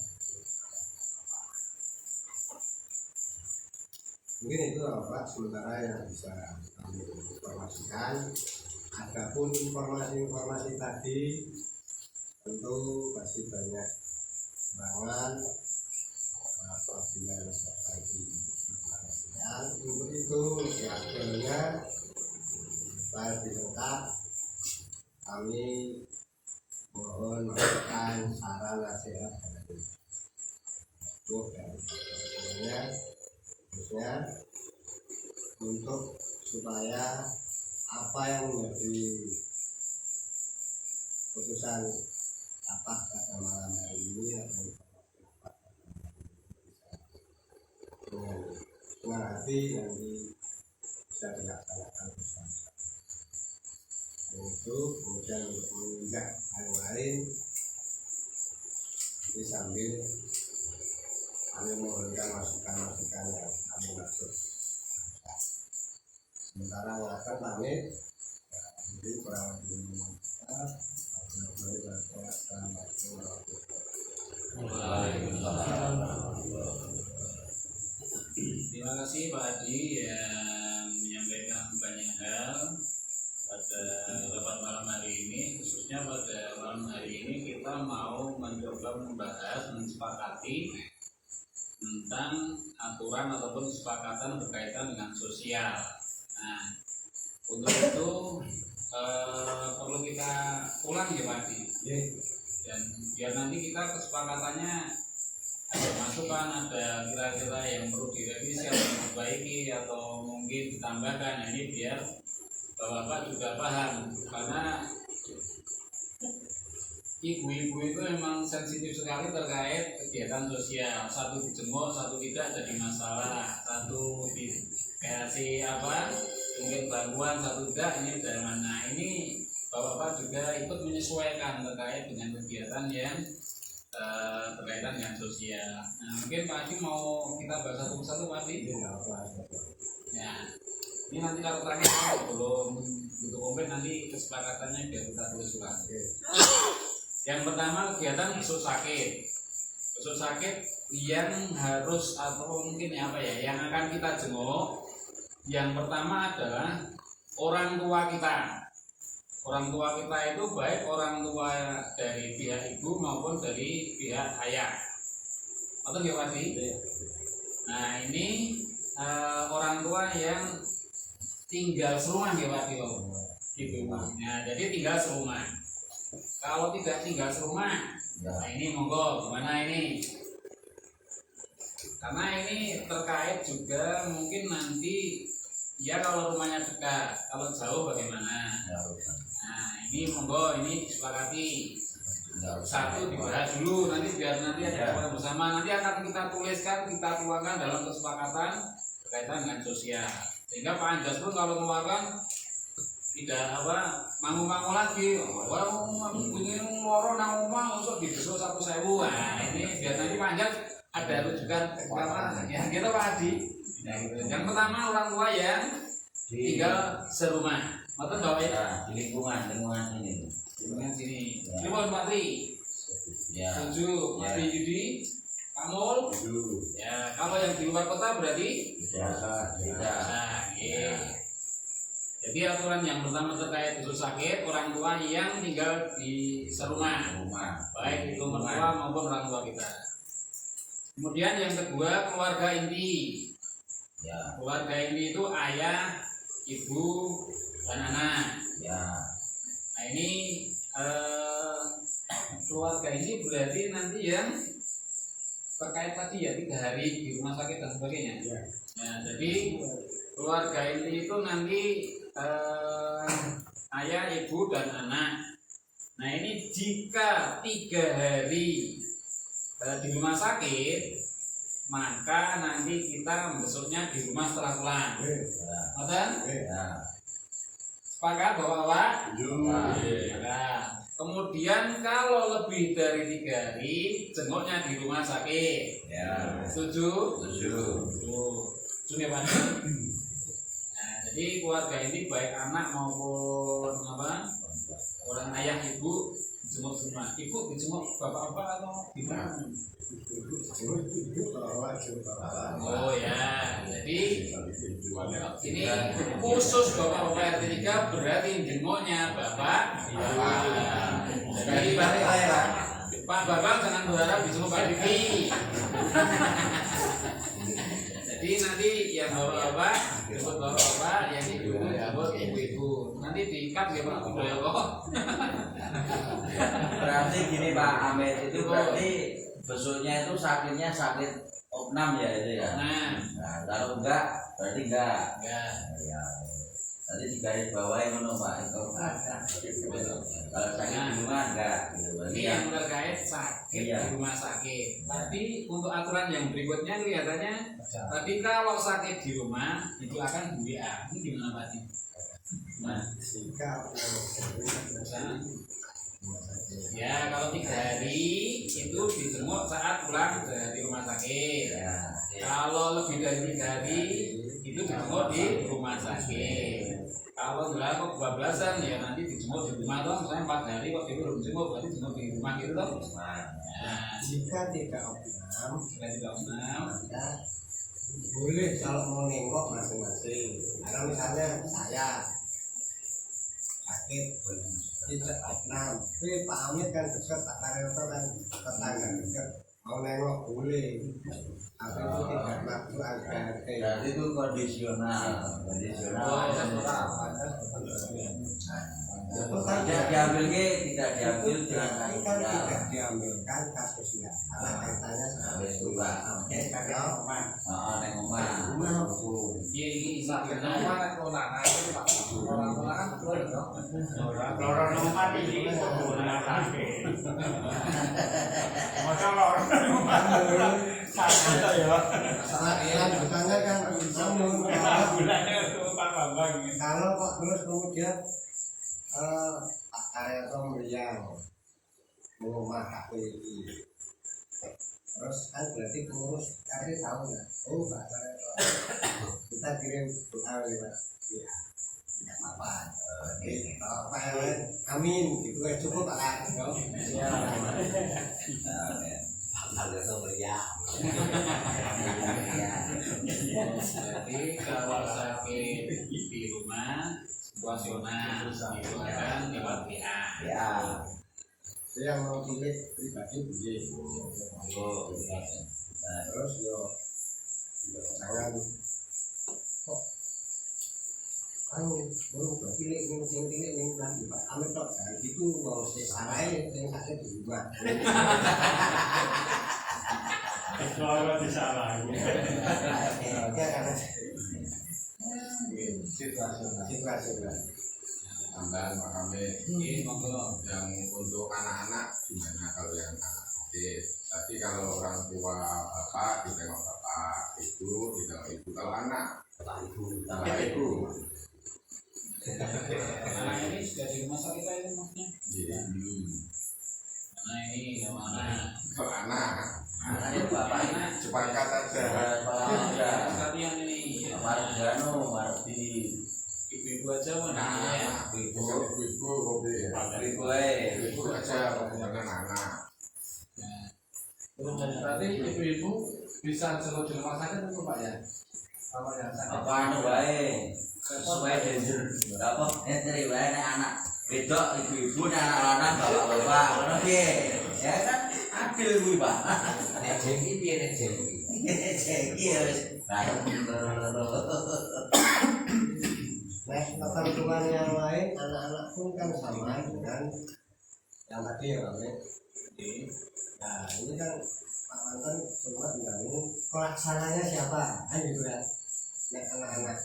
mungkin itu apa sementara yang bisa kami informasikan. Adapun informasi tadi tentu masih banyak banget apabila bagi perhatian untuk itu akhirnya lebih lengkap kami mohon masukan saran nasihat dari sepuh dan semuanya khususnya untuk supaya apa yang menjadi putusan rapat pada malam hari ini akan dengan senang hati nanti bisa dilaksanakan bersama. Itu kemudian untuk menginjak yang lain ini sambil kami memberikan masukan-masukan yang kami maksud. Sementara akan pamit, jadi kurang lebih Terima kasih Pak Adi yang menyampaikan banyak hal pada rapat malam hari ini. Khususnya pada malam hari ini kita mau mencoba membahas, mensepakati tentang aturan ataupun kesepakatan berkaitan dengan sosial. Nah, untuk itu perlu kita ulang ya Pak Adi. Dan biar nanti kita kesepakatannya ada masukan, ada kira-kira yang perlu direvisi atau diperbaiki atau mungkin ditambahkan. Nah, ini biar Bapak juga paham, karena ibu-ibu itu memang sensitif sekali terkait kegiatan sosial. Satu dijemur, satu tidak jadi masalah. Satu dikasih apa, mungkin bantuan, satu tidak, ini dari mana. Ini Bapak juga ikut menyesuaikan terkait dengan kegiatan yang berkaitan dengan sosial. Nah, mungkin Pak Adi mau kita bahas satu persatu Pak Adi. Ya, ini nanti kalau terakhir belum untuk komplit nanti kesepakatannya biar kita tulis surat. Yang pertama kegiatan besuk sakit. Besuk sakit yang harus atau mungkin apa ya, yang akan kita jenguk. Yang pertama adalah orang tua kita. Orang tua kita itu baik orang tua dari pihak ibu maupun dari pihak ayah. Atau nggak Pak? Nah ini orang tua yang tinggal serumah nggak Pak? Gitu. Nah jadi tinggal serumah. Kalau tidak tinggal serumah, nah ini monggo gimana ini? Karena ini terkait juga mungkin nanti ya kalau rumahnya dekat, kalau jauh bagaimana? Nah ini monggo ini disepakati. Satu dibahas dulu, nanti biar nanti ada kesepakatan bersama. Nanti akan kita tuliskan, kita tuangkan dalam kesepakatan berkaitan dengan sosial. Sehingga Pak Anjas pun kalau mengeluarkan tidak apa manggung-manggung lagi. Wah, aku punya loro nang omah usuk dibesuk 1.000. Nah ini biar nanti Pak Anjas ada rujukan apa? Ya kita Pak Adi. Nah, gitu. Yang pertama orang tua yang tinggal serumah. Atau Bapak ya? Di lingkungan ini. Lingkungan sini. Ini mohon Patri. Ya. Setuju. Mas Yudi, Kamul. Ya, kalau yang di luar kota berarti Biasa. nah, iya. Jadi aturan yang pertama terkait besuk sakit orang tua yang tinggal di serumah, baik itu mertua maupun orang tua kita. Kemudian yang kedua keluarga inti. Ya. Keluarga inti itu ayah, ibu, dan anak. Ya. Nah ini keluarga ini berarti nanti yang terkait tadi ya 3 hari di rumah sakit dan sebagainya. Nah jadi keluarga inti itu nanti ayah, ibu, dan anak. Nah ini jika 3 hari di rumah sakit, maka nanti kita besoknya di rumah setelah pulang. Betul? Ya. Sepakat Bapak-bapak? Nah, kemudian kalau lebih dari 3 hari, jenguknya di rumah sakit. Ya. Setuju? Setuju. Setuju ya Pak? Nah, jadi keluarga ini baik anak maupun apa? Orang ayah ibu dijenguk semua. Ibu dijenguk bapak-bapak atau gimana? Oh ya, jadi ini khusus bapak-bapak RT 3 berarti jenguknya bapak. Jadi Pak Bapak jangan berharap dijenguk Pak Diki. Jadi nanti yang bapak-bapak disebut bapak-bapak, yang ibu disebut ibu-ibu. Nanti diikat ya Pak Budoyo. Berarti gini Pak Ahmed, itu berarti besoknya itu sakitnya sakit opnam ya itu ya. Nah, kalau enggak berarti enggak. enggak. Ya. Tadi digaris bawahi ngono Pak. Itu kalau sakit di rumah enggak gitu. Berarti Ini yang terkait sakit Iya. di rumah sakit. Tapi untuk aturan yang berikutnya kelihatannya tapi kalau sakit di rumah itu akan di WA. Ini gimana Pak? Nah, ya kalau 3 hari itu dijenguk saat pulang dari rumah sakit. ya. Kalau lebih dari 3 hari itu dijenguk di rumah sakit. Kalau nggak kebablasan ya nanti dijenguk di rumah toh, misalnya 4 hari waktu itu belum dijenguk berarti dijenguk di rumah gitu toh. Nah, Jika tidak opnam, jika tidak opnam, maka boleh kalau mau nengok masing-masing. Karena misalnya saya sakit tidak opnam, tapi Pak Amit kan dekat, Pak Karyoto kan tetangga dekat, mau nengok boleh. Tapi itu tidak berlaku agar Berarti itu kondisional. Tidak diambil ke, tidak diambil dengan Ini kan tidak diambilkan kasusnya karena kaitannya sama itu Pak. Neng omah. rumah hukum. ini sebenarnya Lorong rumah ini penggunaan sakit. Masa lorong rumah sakit ya? Lanjutannya kan namun Bulannya itu Pak Bambang. kalau kok terus kemudian Pak Karyoto meriang rumah KPI, terus kan berarti pengurus KPI tahu nggak? Oh Pak Karyoto, kita kirim doa lewat ya, tidak apa-apa. Pak Erwin, amin, itu cukup Pak Karyoto. Karyoto meriang. jadi kalau sakit di rumah situasional itu akan lewat WA. Ya. Saya yang mau pilih pribadi boleh. Terus yo jangan kok belum pilih ini lagi Pak Amit kok jangan gitu mau sesarai yang sakit di rumah. Kalau disalahin. Karena situasional tambahan Pak Kamil Ini monggo. yang untuk anak-anak gimana kalau yang anak sakit, tapi kalau orang tua bapak ditengok bapak, ibu ditengok ibu, kalau anak tengok ibu. Anak ini sudah di rumah sakit aja maksudnya. Iya. Nah ini yang mana? Kalau anak Anaknya bapaknya sepakat aja. Sekalian ini ya. Maruf Gano, Maruf di Ibu-ibu aja mana ya? Nah, ibu hobi ya. Ibu aja menggunakan anak. Berarti ibu-ibu bisa jenguk di rumah sakit itu Pak ya? Kalau yang sakit. apa anu bae sesuai danger apa dari bae nek anak wedok ibu-ibu nek anak lanang bapak-bapak ngono piye ya kan adil kuwi Pak nek jengki piye nek jengki jengki ya wis ketentuan yang lain anak-anak pun kan sama dengan yang tadi ya Pak Amit. Nah ini kan Pak Mantan semua bilang pelaksananya siapa kan gitu kan. Nek anak-anak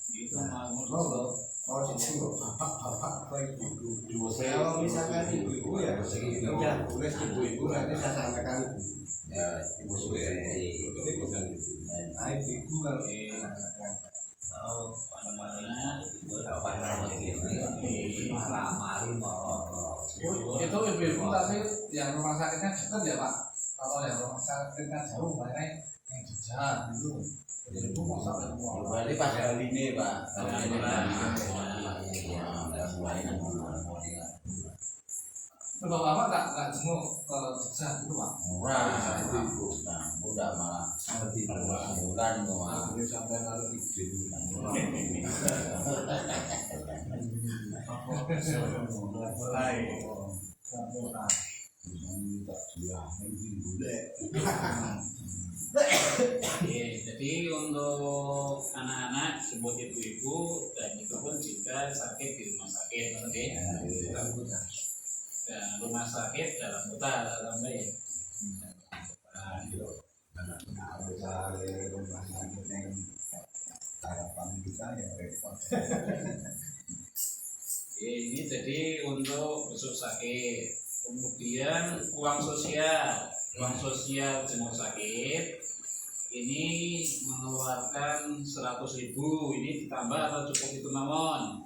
Itu mau mau disebut bapak apa ibu. Kalau misalkan ibu-ibu ya udah tulis ibu-ibu nanti saya sampaikan ya ibu suwe nah ibu kalau anak-anak tahu mana-mana apa namanya marah-marah mau Itu ibu-ibu tapi yang rumah sakitnya dekat ya Pak? Kalau yang rumah sakitnya jauh mana yang jejak dulu. Jadi ibu mau sampai semua. berarti pas kali ini Pak Coba Bapak nggak jenguk ke jejak itu Pak? murah nah udah malah bukan malah ini sampai lalu izin jadi untuk anak-anak sebut ibu-ibu dan itu pun jika sakit di rumah sakit, oke? Dan rumah sakit dalam kota dalam bayi. harapan kita ya repot. Ini jadi untuk besuk sakit. Kemudian uang sosial jenguk sakit ini mengeluarkan 100.000. Ini ditambah atau cukup itu mawon?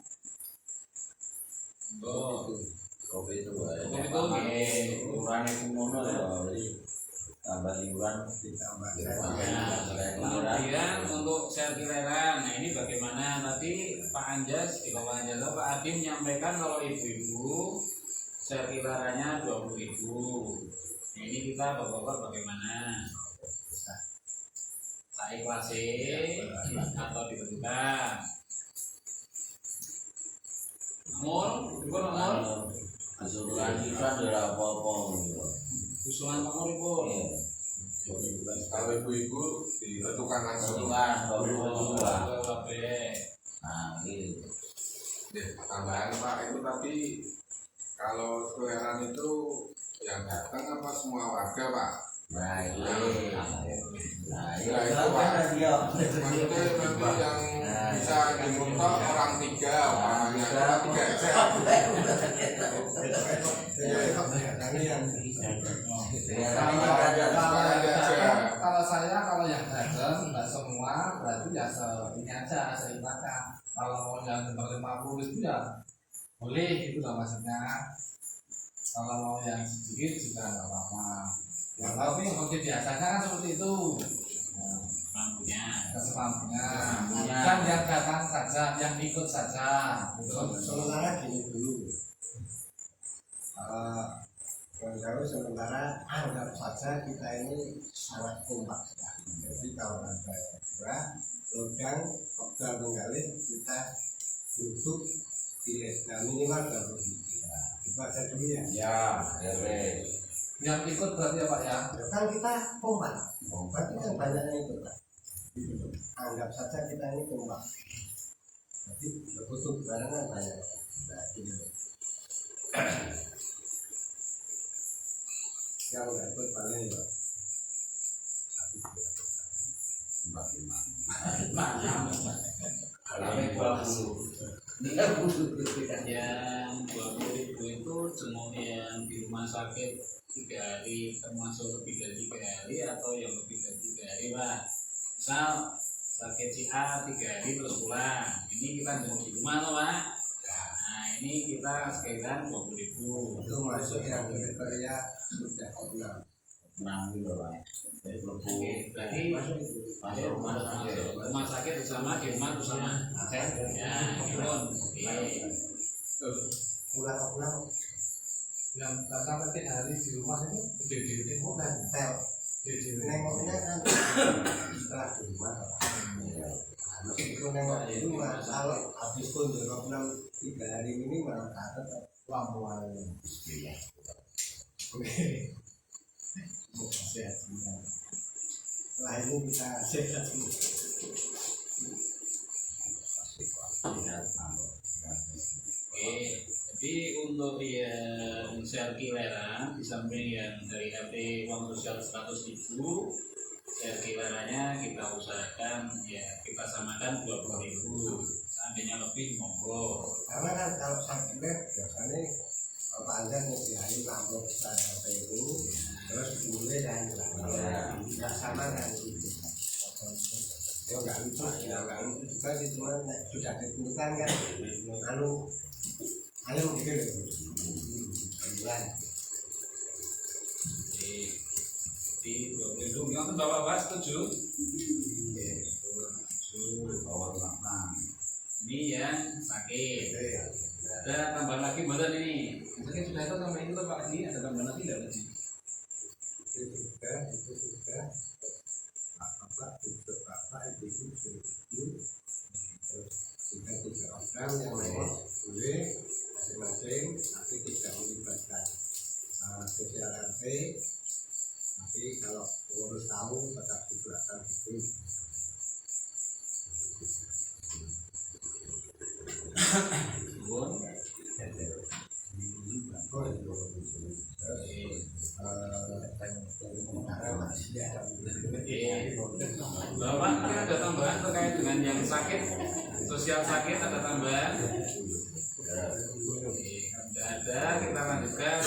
Kopi itu Kopi itu ukuran itu mono ya, tambah liburan ditambah. Kemudian untuk sirkuleran, nah ini bagaimana tadi Pak Anjas, Pak Adi menyampaikan kalau ibu-ibu sirkulerannya 20.000. Nah, ini kita bapak-bapak bagaimana? Saya ikhlasin atau ditentukan? Mul, ibu mul. Keseluruhan kita adalah apa-apa gitu. Usulan Pak Mul ibu. Kalau ibu-ibu ditentukan langsung. Keseluruhan Nah, gitu. Tambahan Pak itu tadi kalau toleran itu yang datang apa semua warga Pak? Nah itu itu Pak. Maksudnya nanti yang bisa dimutok orang 3 umpamanya orang 3 aja. Kalau saya kalau yang datang nggak semua berarti ya ini aja seimbangkan. Kalau mau yang 50 itu ya boleh itu lah maksudnya. Kalau mau yang sedikit juga nggak apa-apa. Ya tapi mungkin biasanya kan seperti itu. mampunya. Kesemampunya. Bukan yang datang saja, yang ikut saja. Sementara gini dulu, kalau sementara anggap saja kita ini sangat kompak sekali. Jadi kalau ada kurang, logam, obral menggalih kita duduk pilih, nah minimal 20. Itu aja dulu ya. Ya, Yang ikut berarti apa ya? Kan kita kompak, berarti kan banyak yang ikut. Anggap saja kita ini kompak. Jadi butuh barengan banyak. Nah, gitu. Yang nggak ikut paling ya. Yang 20.000 itu jenguk yang di rumah sakit 3 hari, termasuk lebih dari 3 hari atau yang lebih dari 3 hari Pak. Misal sakit si A 3 hari terus pulang, ini kita jenguk di rumah loh Pak. Nah ini kita sekalian 20.000. Itu masuk yang kriteria sudah opnam. Berarti rumah sakit bersama di rumah bersama. Ya, Pulang opnam Yang nggak sampai 3 hari di rumah itu jadi bukan tel. Nengoknya kan setelah di rumah. Itu nengok di rumah. Kalau habis kunjung opnam 3 hari ini malah kata lampuan. Oke. Sehat. Setelah ini kita sehat. Oke, jadi untuk yang sirkuleran di samping yang dari RT uang sosial 100.000, sirkulerannya kita usahakan ya kita samakan 20.000. Seandainya lebih monggo. Karena kan kalau sakitnya biasanya Pak Anjar nyediain amplop besar itu, terus boleh kan, nggak sama kan? Ya nggak lucu, ya nggak lucu juga sih, cuma sudah ditentukan kan, ayo gitu loh. Di 20.000, yang bapak setuju? Ini yang sakit. Ada tambahan lagi badan ini. Sakit sudah itu tambah itu Pak Haji, ada tambahan lagi nggak Haji? Itu sudah bapak ibu terus juga 3 orang yang lain boleh masing-masing, tapi tidak melibatkan sosial RT. Tapi kalau pengurus tahu tetap di belakang itu. Bapak mungkin ada tambahan terkait dengan yang sakit, sosial sakit ada tambahan? Tidak ada, kita lanjutkan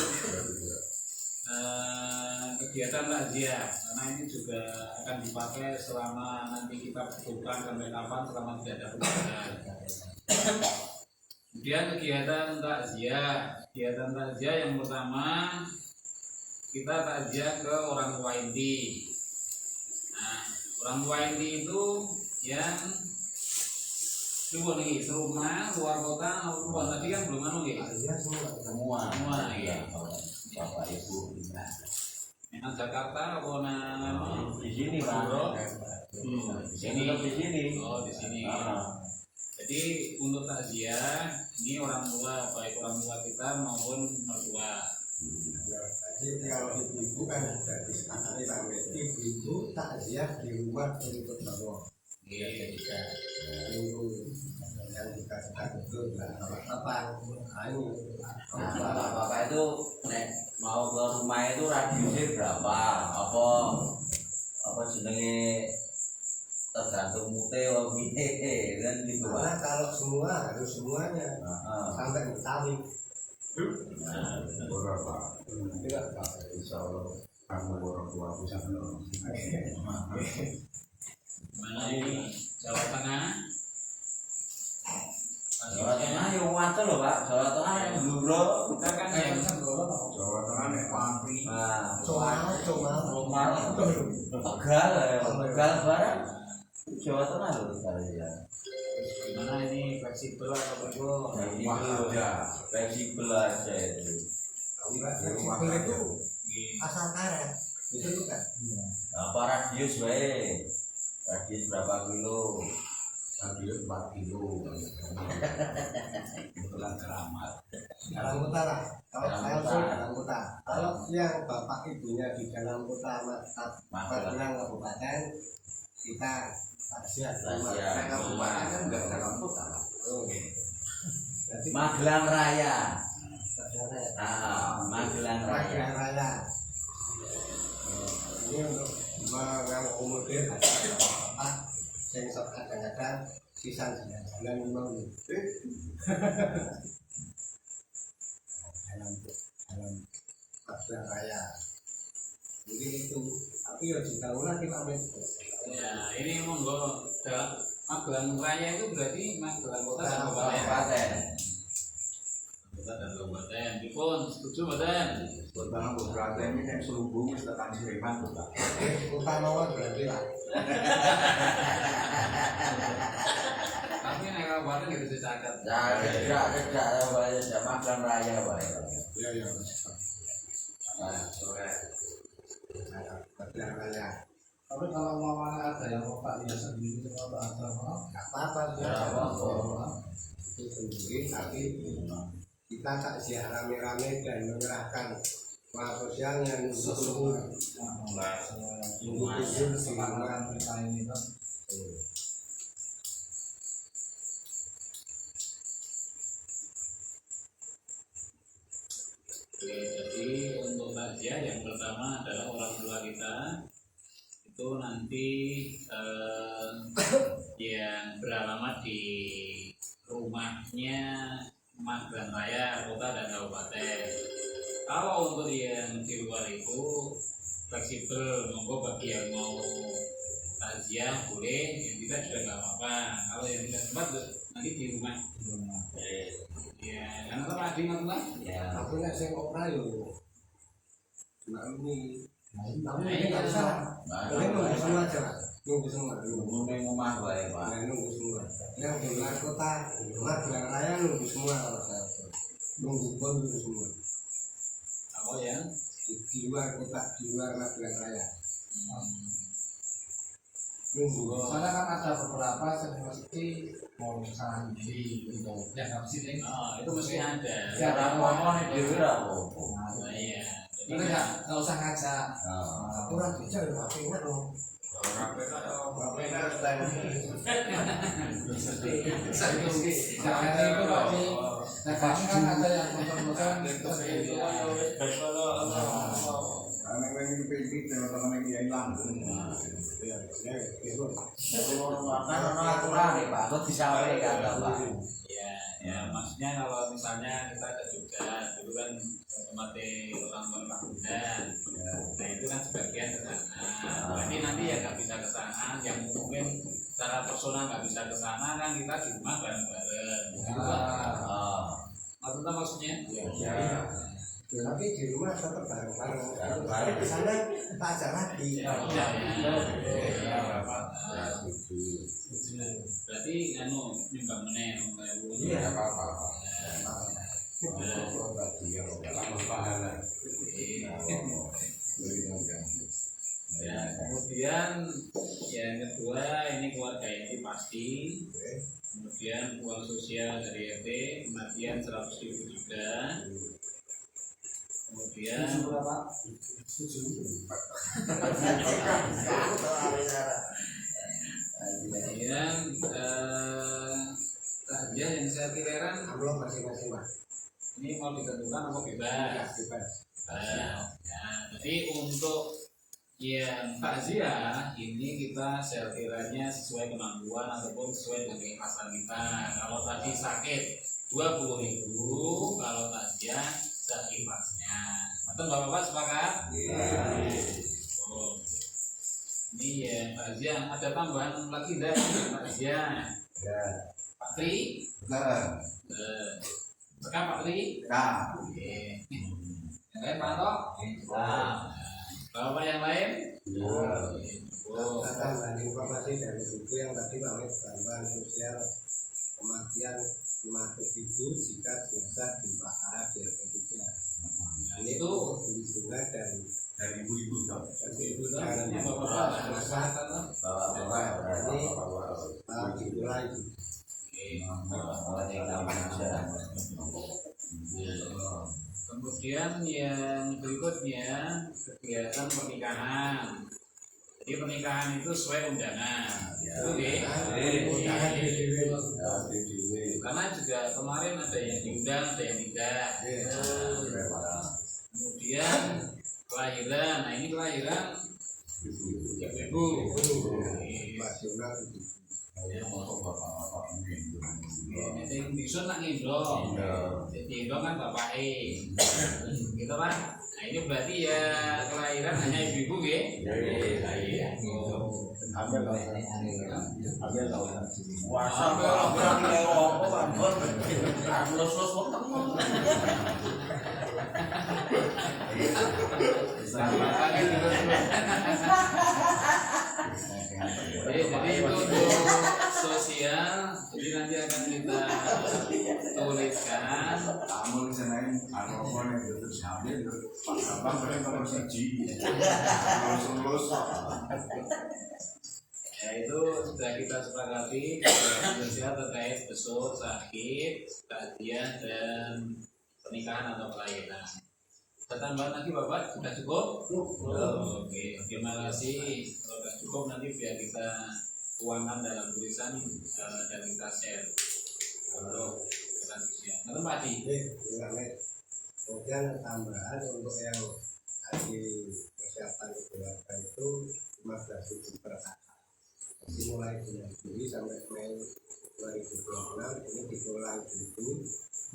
kegiatan takziah karena ini juga akan dipakai selama nanti kita butuhkan sampai kapan selama tidak ada perubahan. Kemudian kegiatan takziah yang pertama kita takziah ke orang tua inti. Nah, orang tua inti itu yang nih serumah luar kota luar tadi kan belum anu gitu. Semua ya. Bapak Ibu Nang Jakarta apa nang di sini Pak. di sini. Di sini. Oh, di sini. Jadi untuk takziah ini orang tua, baik orang tua kita maupun mertua. Jadi kalau ibu-ibu kan sudah disepakati sampai ibu-ibu takziah di rumah untuk bawa. Iya, Ibu yang dikasihkan itu apa? Ayo. Nah, Bapak itu nek mau ke rumah itu radiusnya berapa? Apa jenenge tergantung mute kan gitu Pak. Karena kalau semua harus semuanya sampai Betawi. Berapa? Tidak Pak, insya Allah kamu orang tua bisa menolong. Mana ini Jawa Tengah? Jawa Tengah yang wajar loh Pak. Jawa Tengah yang Bluro. Kita kan yang Jawa Tengah nek Pati. Nah, Cuma rumah Tegal ya, Tegal barang. Jawa Tengah loh Tegal ya. gimana ini fleksibel atau betul? Fleksibel aja itu. fleksibel itu asal karet. Itu juga. Apa radius wae? Radius berapa kilo? Radius 4 kilo. Kebetulan keramat. Dalam kota lah. Kalau saya sih dalam kota. Kalau yang bapak ibunya di dalam kota Magelang Kabupaten, kita takziah. Kabupaten kan enggak dalam kota. Jadi Magelang Raya. takziah. Magelang Raya. Raya. Ini untuk mengakomodir apa yang kadang-kadang sisa jalan memang dalam Magelang Raya. Jadi itu, tapi ya juga ulah kita ambil. Ya, ini monggo Magelang Raya itu berarti Magelang Kota dan Kabupaten. Kabupaten. Kota dan Kabupaten. Dipun setuju mboten? Bang beberapa ini nek selubung wis tekan Sleman to, Pak. Kota mawon berarti lah. Tapi nek kabupaten gitu dicatat. Nah, tidak Magelang Raya wae. Iya, iya. Nah, sore. Magelang Raya. Tapi kalau mau ada yang Pak dia sendiri atau ada Nggak apa-apa, Ya, apa-apa. itu sendiri, tapi kita takziah rame-rame dan menyerahkan uang sosial yang nunggu kubur di rumah. kita ini kan Oke, jadi untuk takziah yang pertama adalah orang tua kita itu nanti yang beralamat di rumahnya Magelang Raya, Kota dan Kabupaten. Kalau untuk yang di luar itu fleksibel, monggo bagi yang mau takziah boleh, yang tidak juga nggak apa-apa. Kalau yang tidak sempat nanti di rumah. Ya, karena apa tadi nggak Ya. Aku nek sing opera yo. Nah ini, tapi Nah, ini nggak usah. Ini nunggu semua aja, Pak. Nunggu semua. Nunggu ning omah wae, Pak. Nah, nunggu semua. Yang di luar kota, Magelang Raya nunggu semua kalau saya. Nunggu pun nunggu semua. apa ya? Di luar kota, di luar Magelang Raya. Nunggu. soalnya kan ada beberapa yang mesti mau sandi gitu ya nggak mesti nih Itu mesti ada. Cara ngomong nek dhewe ra apa-apa. Nah, iya. itu nggak usah ngajak Nah, Aku ora bisa yo tapi enak loh. jangan itu berarti nah kami kan ada yang motor-motor seperti itu Karena ini penting teman-teman yang hilang. Kan ono aturan nih Pak, kok disampaikan Pak. Ya maksudnya kalau misalnya kita ke Jogja dulu kan tempatnya orang Margonda, nah itu kan sebagian ke sana. Berarti nanti ya nggak bisa ke sana, yang mungkin secara personal nggak bisa ke sana kan kita di rumah bareng-bareng. Maksudnya? Ya. Tapi di rumah tetap bareng-bareng. Tapi di sana tak ajak lagi. Berarti anu nyumbang meneh Iya, apa-apa. Ya, kemudian yang kedua ini keluarga inti pasti. Kemudian uang sosial dari RT kematian 100.000 juga. Kemudian kemudian tahajud yang saya kileran Belum masing-masing Mas. ini mau ditentukan apa bebas? Bebas. Jadi untuk yang takziah ini kita sekiranya sesuai kemampuan ataupun sesuai dengan keikhlasan kita. Kalau tadi sakit 20.000, kalau takziah seikhlasnya. Betul Bapak-bapak sepakat? Oh. Ini ya takziah. Ada tambahan lagi dari takziah? Ya. Pak Tri? Sekarang Pak Tri? Oke. Yang lain Pak Anto? Bapak yang lain? Tambahan informasi dari buku yang tadi pamit bantuan sosial kematian 500.000 jika jenazah dipakai di RT3. Ini Itu beli bunga dan Dari ibu-ibu dong. ibu yang dan Bapak ini dimulai Kemudian yang berikutnya kegiatan pernikahan. Jadi pernikahan itu sesuai undangan. Oke. Karena juga kemarin ada yang diundang, ada yang tidak. Kemudian kelahiran. Nah ini kelahiran ibu. nasional itu. Yang bisun nak ngendong. Jadi ngendong kan bapak gitu Pak. Nah ini berarti ya kelahiran hanya ibu-ibu ya. Jadi itu untuk sosial. Jadi nanti akan kita tuliskan. Kamu senain alkohol yang betul sambil abang boleh kalau siji lulus Ya itu sudah kita sepakati sosial terkait besuk, sakit, kejadian dan pernikahan atau kelahiran. Ada tambahan lagi Bapak? Sudah cukup? Oke, terima kasih. Kalau sudah cukup nanti biar kita tuangkan dalam tulisan dan kita share. Kalau kita share. Nanti Pak Adi. Kemudian tambahan untuk yang haji persiapan keluarga itu 15.000 per kakak. Dimulai bulan Juli sampai Mei 2026 ini dikulang dulu.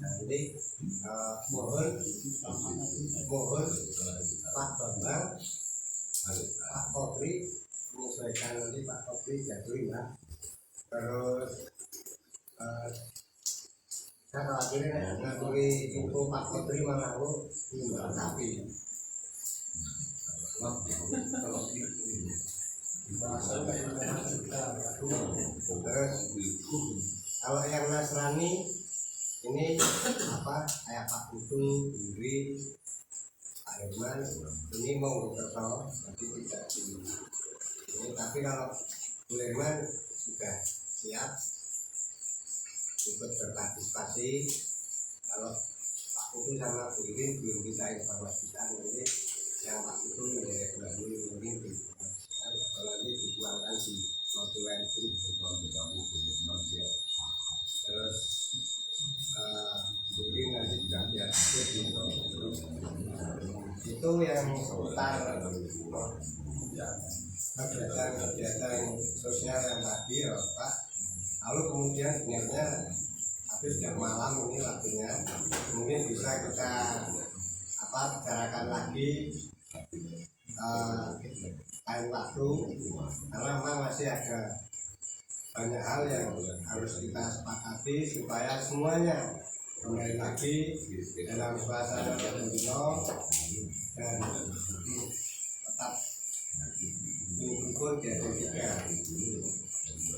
Nanti mohon Pak Bambang, Pak Kopri menyesuaikan nanti Pak Kopri jatuhin ya. Terus saya khawatirin ngaturi itu Pak Kopri malah lu timbal tapi terus kalau yang Nasrani ini apa kayak Pak Putu, Diri, Pak Herman ini mau berkata tapi tidak di ini, tapi kalau Bu Herman sudah siap ikut berpartisipasi. Kalau Pak Putu sama Bu Irin belum bisa informasikan, nanti yang Pak Putu menjadi mungkin diinformasikan atau nanti dibuangkan di notulen group. Terus Bu Irin nanti juga biar itu yang seputar kegiatan sosial yang tadi ya Pak. Lalu kemudian sebenarnya habis jam malam ini waktunya mungkin bisa kita bicarakan lagi lain waktu, karena memang masih ada banyak hal yang harus kita sepakati supaya semuanya kembali lagi dalam suasana tertentu dan tetap mengikuti dialektika.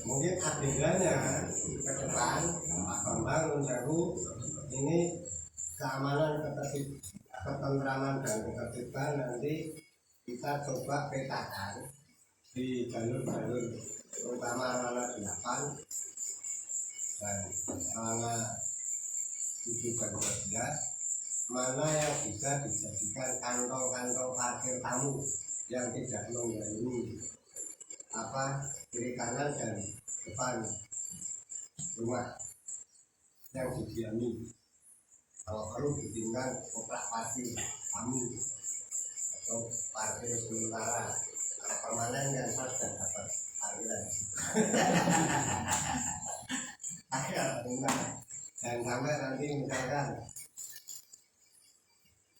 Mungkin agendanya ke depan Pak Bambang menjauh ini keamanan, ketentraman dan ketertiban nanti kita coba petakan di jalur-jalur terutama Rana 8 dan Rana 7 dan 12, mana yang bisa dijadikan kantong-kantong parkir tamu yang tidak mengganggu kiri kanan dan depan rumah yang didiami. Kalau perlu ditinggal koprak parkir tamu atau parkir sementara, kalau permanen kan saya sudah dapat parkiran. Dan sampai nanti misalkan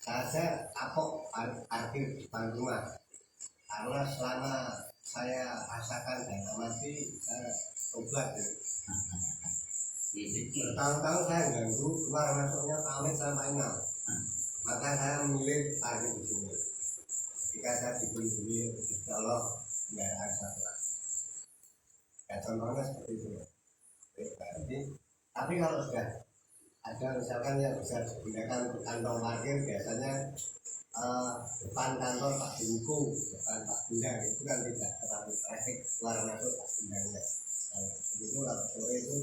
saya kapok parkir depan rumah, karena selama saya rasakan dan amati saya obat ya. Bertahun-tahun saya ganggu keluar masuknya pamit sampai 6, maka saya memilih parkir di sini. Jika saya dibeli-beli, insya Allah nggak ada masalah. Ya contohnya seperti itu. Berarti, tapi kalau sudah ada misalkan yang bisa digunakan untuk kantong parkir, biasanya depan kantor Pak Bungku, depan Pak Bunda itu kan tidak terlalu traffic keluar masuk Pak Bundanya. Itu kalau sore itu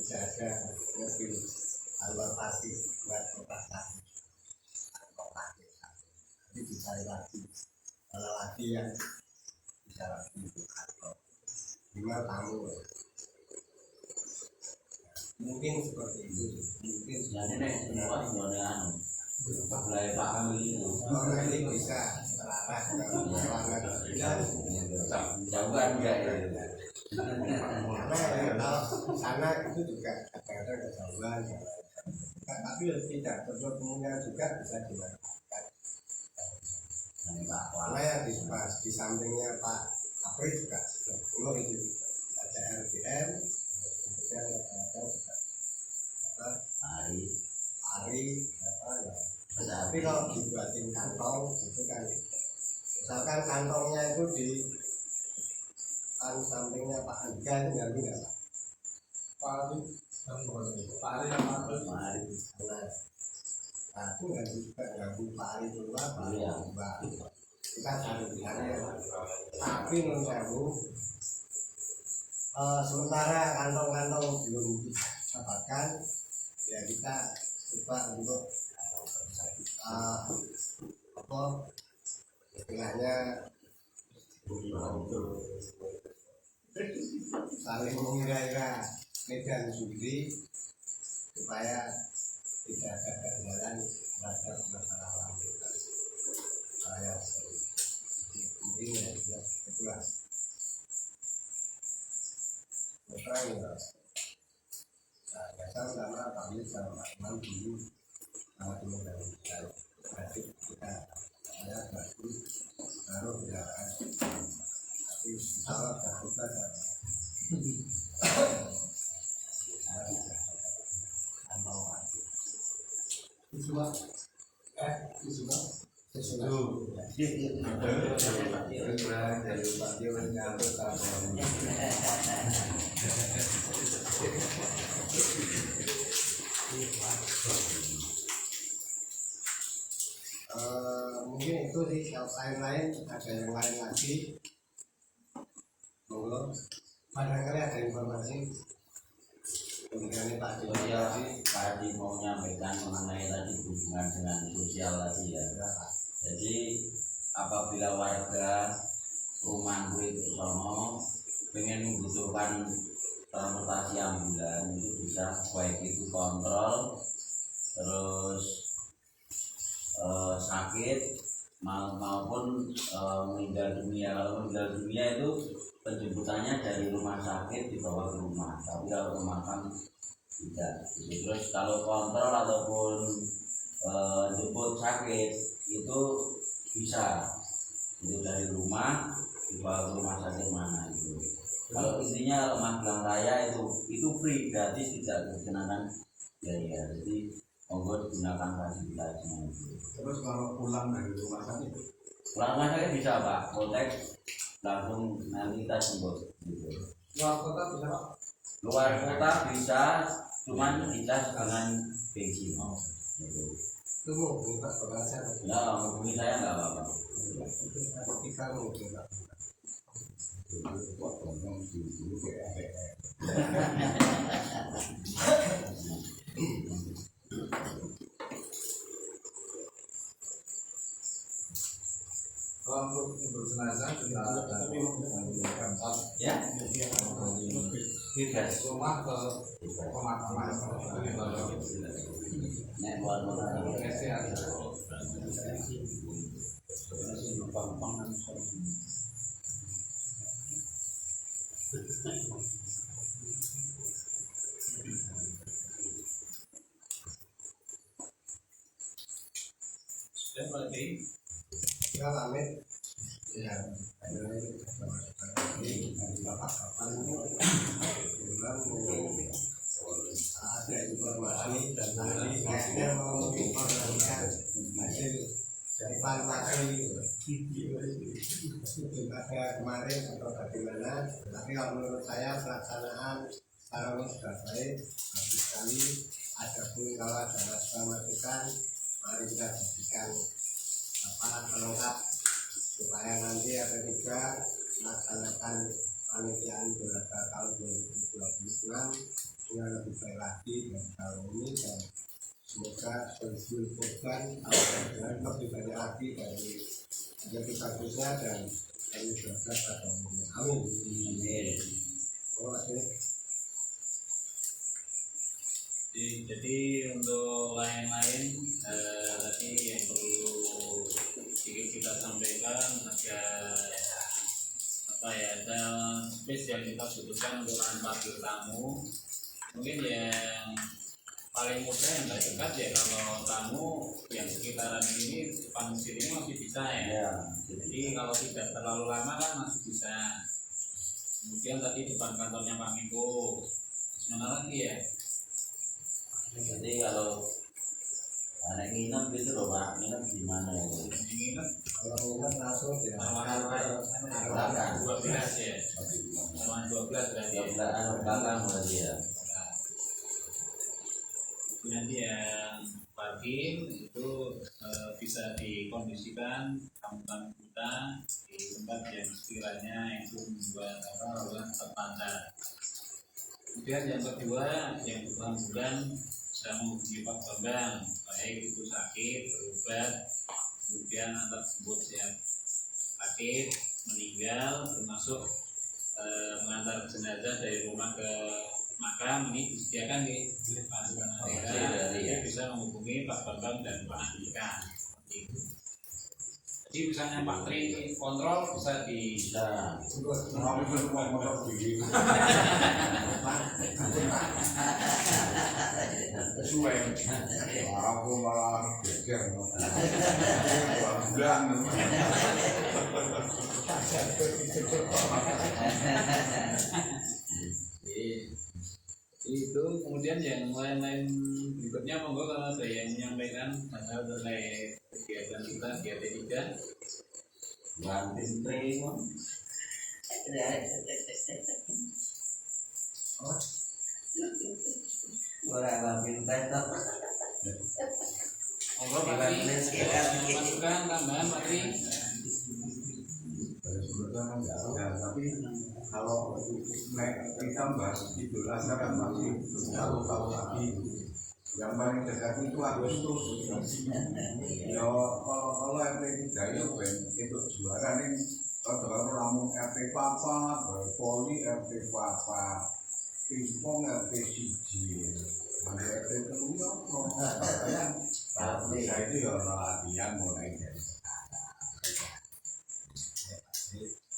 bisa ada mobil keluar parkir buat operasi kantong parkir. Tapi dicari lagi, kalau lagi yang bisa lagi untuk kantor, lima tamu. Mungkin seperti itu, mungkin mulai Pak kami orang ini bisa terarah ke warna dan jauhan enggak ya. karena kalau sana itu juga ada kejauhan, tapi tidak tertutup kemungkinan juga bisa dimanfaatkan. Karena yang di sampingnya Pak Kapri juga sudah itu ada RBM, kemudian ada juga hari tapi kalau dibuatin kantong itu kan misalkan kantongnya itu di kan sampingnya Pak Andika itu nggak bisa Pak Ari nah itu nggak juga ganggu Pak Ari keluar Pak kita cari pilihannya tapi menurut saya sementara kantong-kantong belum didapatkan ya kita coba untuk istilahnya saling mengira-ira medan judi supaya tidak ada ganjalan terhadap masalah lalu lintas. Saya mungkin ya itulah terang ya. Biasa sama kami sama teman dulu sama teman dari berarti kita ada batu baru berjalan tapi salah terbuka sama mungkin itu sih. Kalau lain-lain ada yang lain lagi monggo barangkali ada informasi mengenai Pak Tadi mau menyampaikan mengenai tadi hubungan dengan sosial tadi ya. Jadi apabila warga rumah gue itu sono pengen membutuhkan transportasi ambulan itu bisa baik itu kontrol terus sakit maupun meninggal dunia. Kalau meninggal dunia itu penjemputannya dari rumah sakit dibawa ke rumah, tapi kalau ke makam tidak. Terus kalau kontrol ataupun jemput sakit itu bisa, itu dari rumah dibawa ke rumah sakit mana itu. Kalau intinya Magelang Raya itu free, gratis, tidak dikenakan biaya. Jadi monggo digunakan fasilitasnya. Terus kalau pulang dari rumah sakit, Bisa Pak, kontak langsung nanti kita jemput. Gitu. Luar kota bisa Pak? Luar kota bisa, cuman kita dengan bensin. Gitu. Tunggu, buka bahasa. Ya, hubungi saya nggak apa-apa. Kita mau coba. Untuk jenazah kita ada Ya, bebas. rumah ke pemakaman. Nek luar kota. Sudah berarti Ya, amin. Ya, bapak-bapak itu bilang ada informasi dan tadi kayaknya mau informasikan hasil dari farmasi ada kemarin atau bagaimana. Tapi kalau menurut saya pelaksanaan sekarang ini sudah baik, bagus sekali. Ada pun kalau ada masukan, mari kita jadikan pelengkap supaya nanti ada juga melaksanakan panitiaan Berata tahun 2026 dengan lebih baik lagi dari tahun ini, dan semoga solusi korban dengan lebih banyak lagi dari lebih bagusnya dan kami berharap pada umumnya. Amin. Jadi untuk lain-lain tadi yang perlu sedikit kita sampaikan ada space yang kita butuhkan untuk lahan parkir tamu. Mungkin yang paling mudah yang terdekat ya kalau tamu yang sekitaran ini depan sini masih bisa ya. Jadi kalau tidak terlalu lama kan masih bisa. Kemudian tadi depan kantornya Pak Miko, mana lagi ya? Jadi kalau anak nginep gitu loh Pak, nginep di mana ya? Nginep Kalau nginep langsung ya. Arwah 12 ya. Arwah 12 berarti. Ya belakang berarti ya. Nanti yang parkir itu bisa dikondisikan tamu-tamu kita di tempat yang sekiranya itu membuat orang terpandang. Kemudian yang kedua yang bulan sedang menghubungi Pak Bambang, baik itu sakit, berobat, kemudian antar jemput yang sakit, meninggal, termasuk mengantar jenazah dari rumah ke makam, ini disediakan di Pak Subhanallah. Jadi bisa menghubungi Pak Bambang dan Pak Andika. Jadi misalnya Pak Tri kontrol bisa bisa. Aku malah geger. Itu kemudian yang lain-lain berikutnya monggo kalau ada yang menyampaikan hal terkait kegiatan kita GT3 Lantin Tri orang Lantin Tri monggo Pak Tri masukan tambahan Pak Tri. Ya, tapi kalau kita bahas Idul Adha kan masih tahu lagi. Yang paling dekat itu Agustus. Ya kalau RT 3 itu juara nih. Kalau ramu RT Papa, Poli RT Papa, Pimpong RT Siji, RT Telur, Kalau bisa itu ya orang latihan mulai dari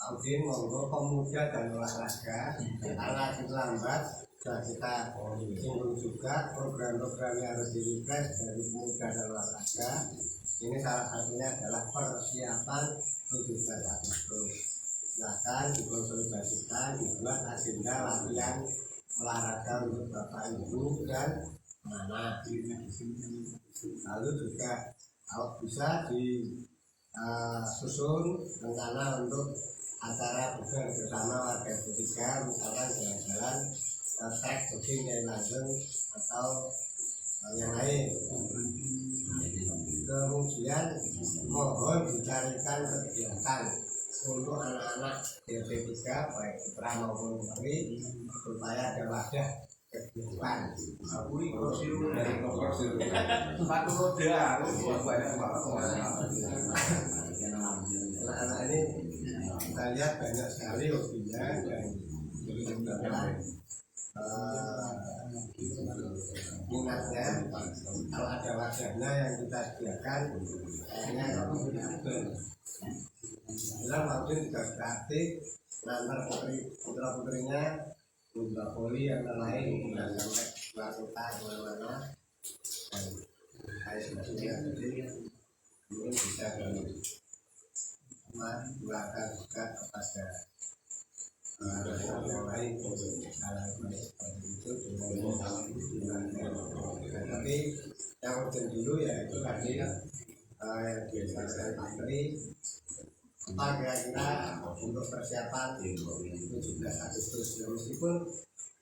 Audin monggo pemuda dan olahraga karena terlambat sudah kita singgung juga program-program yang harus di-refresh dari pemuda dan olahraga. Ini salah satunya adalah persiapan 17 Agustus. Silakan dikonsolidasikan, dibuat agenda latihan olahraga untuk Bapak Ibu dan anak. Lalu juga kalau bisa disusun rencana untuk acara bukan bersama warga ketiga, misalkan jalan-jalan trek jogging dan langsung atau yang lain. Kemudian mohon dicarikan kegiatan untuk anak-anak DP3 baik putra maupun putri supaya ada wadah kehidupan. aku ikut siru dari nomor siru 40 roda aku banyak banget. Anak-anak ini kita lihat banyak sekali hobinya dan minatnya. Kalau ada wadahnya yang kita sediakan kayaknya bilang waktu juga aktif nanti putra putrinya juga poli yang lain dan sampai luar kota kemana-mana dan saya sebetulnya jadi mungkin bisa menggunakan juga kepada yang lain hal seperti itu tapi yang penting dulu ya itu tadi yang dijelaskan Pak Menteri apa kira-kira untuk persiapan 17 Agustus ya, meskipun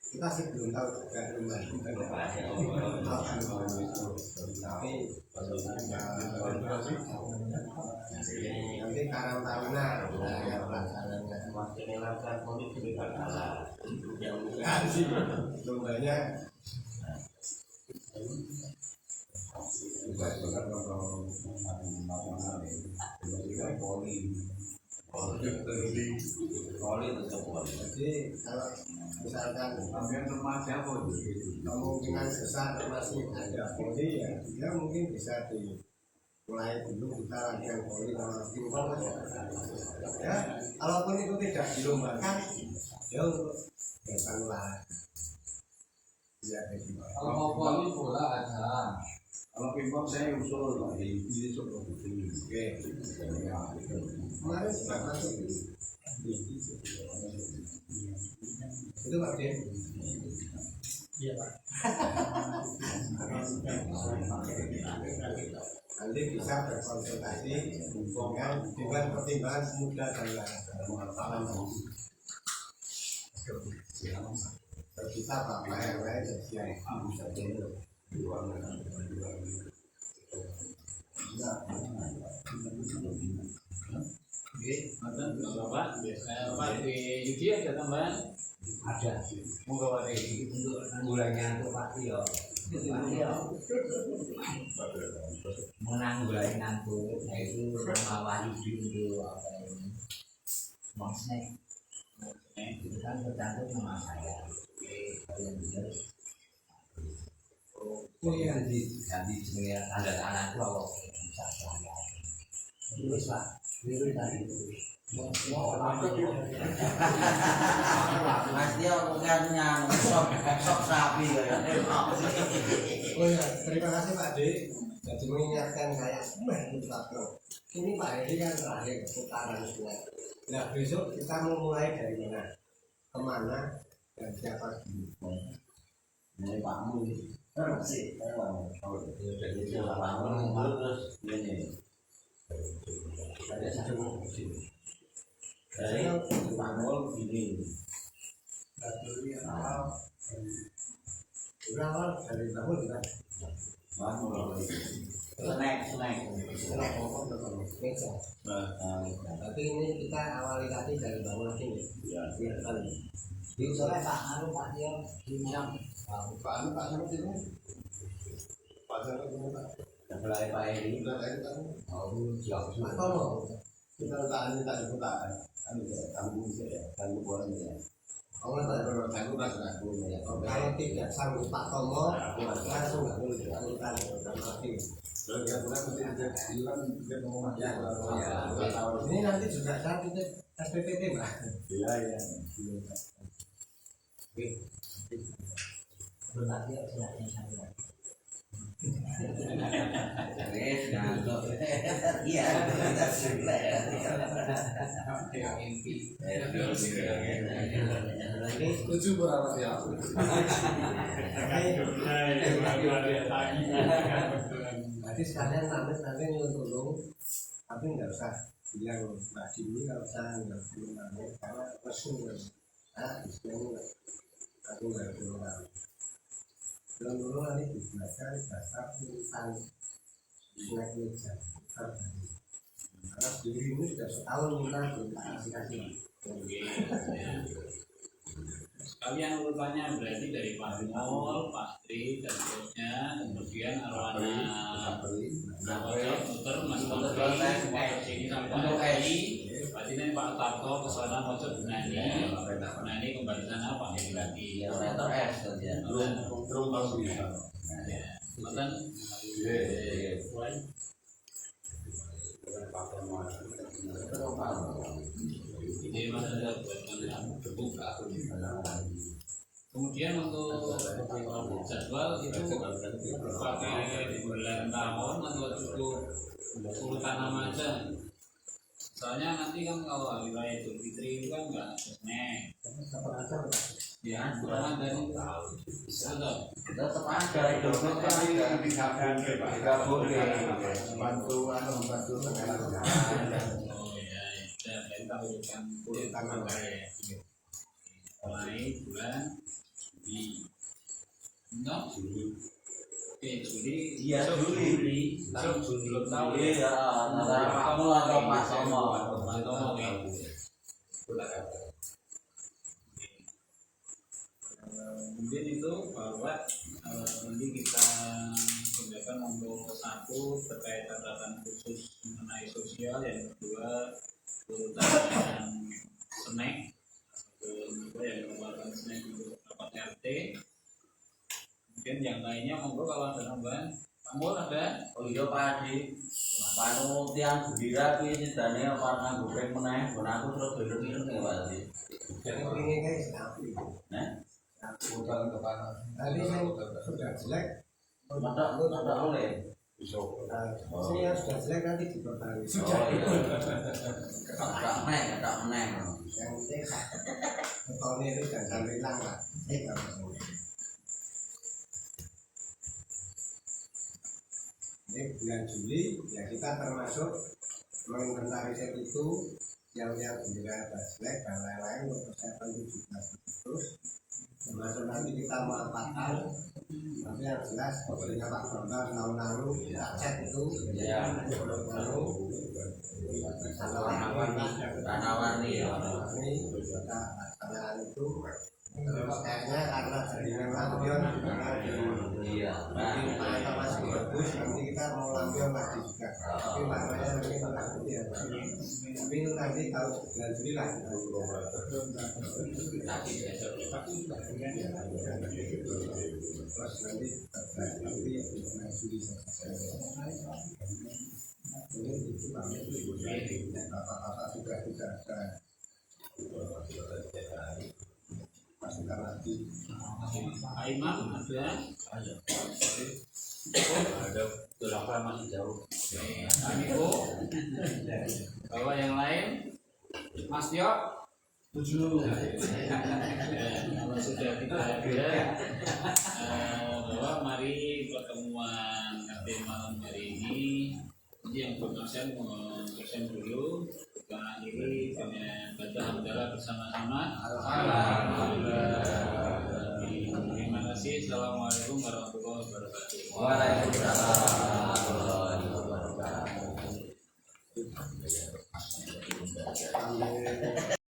kita sih belum tahu juga tapi nanti Karang Taruna yang pelaksananya lombanya jadi kalau misalkan kemungkinan besar masih ada poli ya mungkin bisa dimulai dulu kita latihan poli sama pingpong ya kalaupun itu tidak dilombakan ya untuk bukan lah ya Kalau mau poli bola ada. Kalau pingpong saya usul Pak di Solo Putri. oke kemarin sudah masuk itu Pak Den. Iya Pak. Nanti bisa berkonsultasi dengan Dewan Pertimbangan Pemuda dan Olahraga. Kita Bapak RW jadi Bapak, Bapak di Yudi ada tambahan? Ada Monggo Pak. untuk nanggulannya untuk Pak Tio menanggulangi ngantuk yaitu nama Wahyudi untuk apa ini Mongsnek itu kan tercantum nama saya. Kalian benar ganti jenenge tanda tangan itu apa bisa saya terus Pak itu tadi Mas Tio bukan yang sok sapi ya. oh ya terima kasih Pak D jadi mengingatkan saya ini Pak Hedi kan terakhir putaran semua. Nah besok kita mau mulai dari mana kemana dan siapa dulu. Ini Pakmu sih, jadi Pakmu terus ini ada satu dari Pakmu ini berawal dari bangun kan Pakmu snack meja. Tapi ini kita awali tadi dari bangun lagi nih. Biar kan. di sore Pak Anu Pak Tio di jam Pak Anu Pak Anu ini. Pak Anu Pak. mulai Pak ini Sudah lain kan. oh jauh Atau kita letakkan kita di kota. Anu ya, kampung saya, kampung orang ya. Kalau tidak sanggup Pak Tomo, langsung nggak boleh dilakukan nanti. Ini nanti juga saat itu SPPT Mbak. Iya iya. Berarti Iya, Setuju berapa ya? Berarti sekalian nanti tolong, tapi nggak usah bilang Mbak Dini, nggak usah namanya karena resmi. Istilahnya aku nggak bilang. Dulu nanti digunakan dasar tentang snack meja karena diri ini sudah setahun minta kasih. Sekalian urutannya berarti dari Pak Mul, Pak Tri, dan seterusnya, kemudian arwana muter masuk sini sampai berarti ini Pak Tarto kesana masuk Bunani, Bunani kembali sana Pak Hedi lagi. Operator S tadi ya. Belum tahu bisa. Mantan. Ini masalah terbuka. Kemudian untuk jadwal itu pakai bulan tahun atau cukup urutan nama aja. Soalnya nanti kan kalau hari raya Idul Fitri itu kan nggak snack. Ya, kurang ada nih. Tetap ada Idul Fitri digabung membantu sekarang. Oh iya, kita urutan nama ya. Mulai bulan Juli. Oke, Juli. Iya, Juli. Belum tahu ya. Iya, antara kamu atau Pak Tomo. Pak Tomo ya. Mungkin itu bahwa nanti kita kerjakan untuk satu terkait catatan khusus mengenai sosial, yang kedua urutan snack, yang mengeluarkan snack untuk rapat RT. Mungkin yang lainnya monggo kalau ada tambahan. Kamu ada? Oh iya Pak Adi, panu tiang gembira kuwi sidane warna goreng meneh, ben aku terus belok-belok ya Pak Adi. Jangan ingin guys, tapi tadi yang sudah jelek, Tidak boleh. ini yang sudah jelek nanti diperbaiki. Oh iya. Ketak meneh. Yang penting betonnya itu jangan hilang lah. Ini bulan Juli ya kita termasuk menginventarisir itu yang bendera Basleg dan lain-lain untuk persiapan 17 terus termasuk nanti kita melaporkan tapi yang jelas dengan Pak Bambang tahun lalu kita cek itu lalu Tanawani ini kita laksanakan itu kayaknya karena jaringan lampion iya. kita masih bagus nanti kita mau lampion lagi juga tapi maknanya nanti menakut ya tapi itu nanti kalau bulan Juli lah terus nanti bulan Juli ini itu bapak-bapak juga tidak ada pasukan lagi. Pak Imam ada? Ada beberapa masih jauh. Amigo. Bahwa yang lain, Mas Tio. Tujuh. Kalau sudah kita ada, bahwa mari pertemuan Kapten malam hari ini. Jadi yang berkesan berkesan dulu. Kita akhiri dengan baca hamdalah bersama-sama. Alhamdulillah. Terima kasih. Assalamualaikum warahmatullahi wabarakatuh. Waalaikumsalam.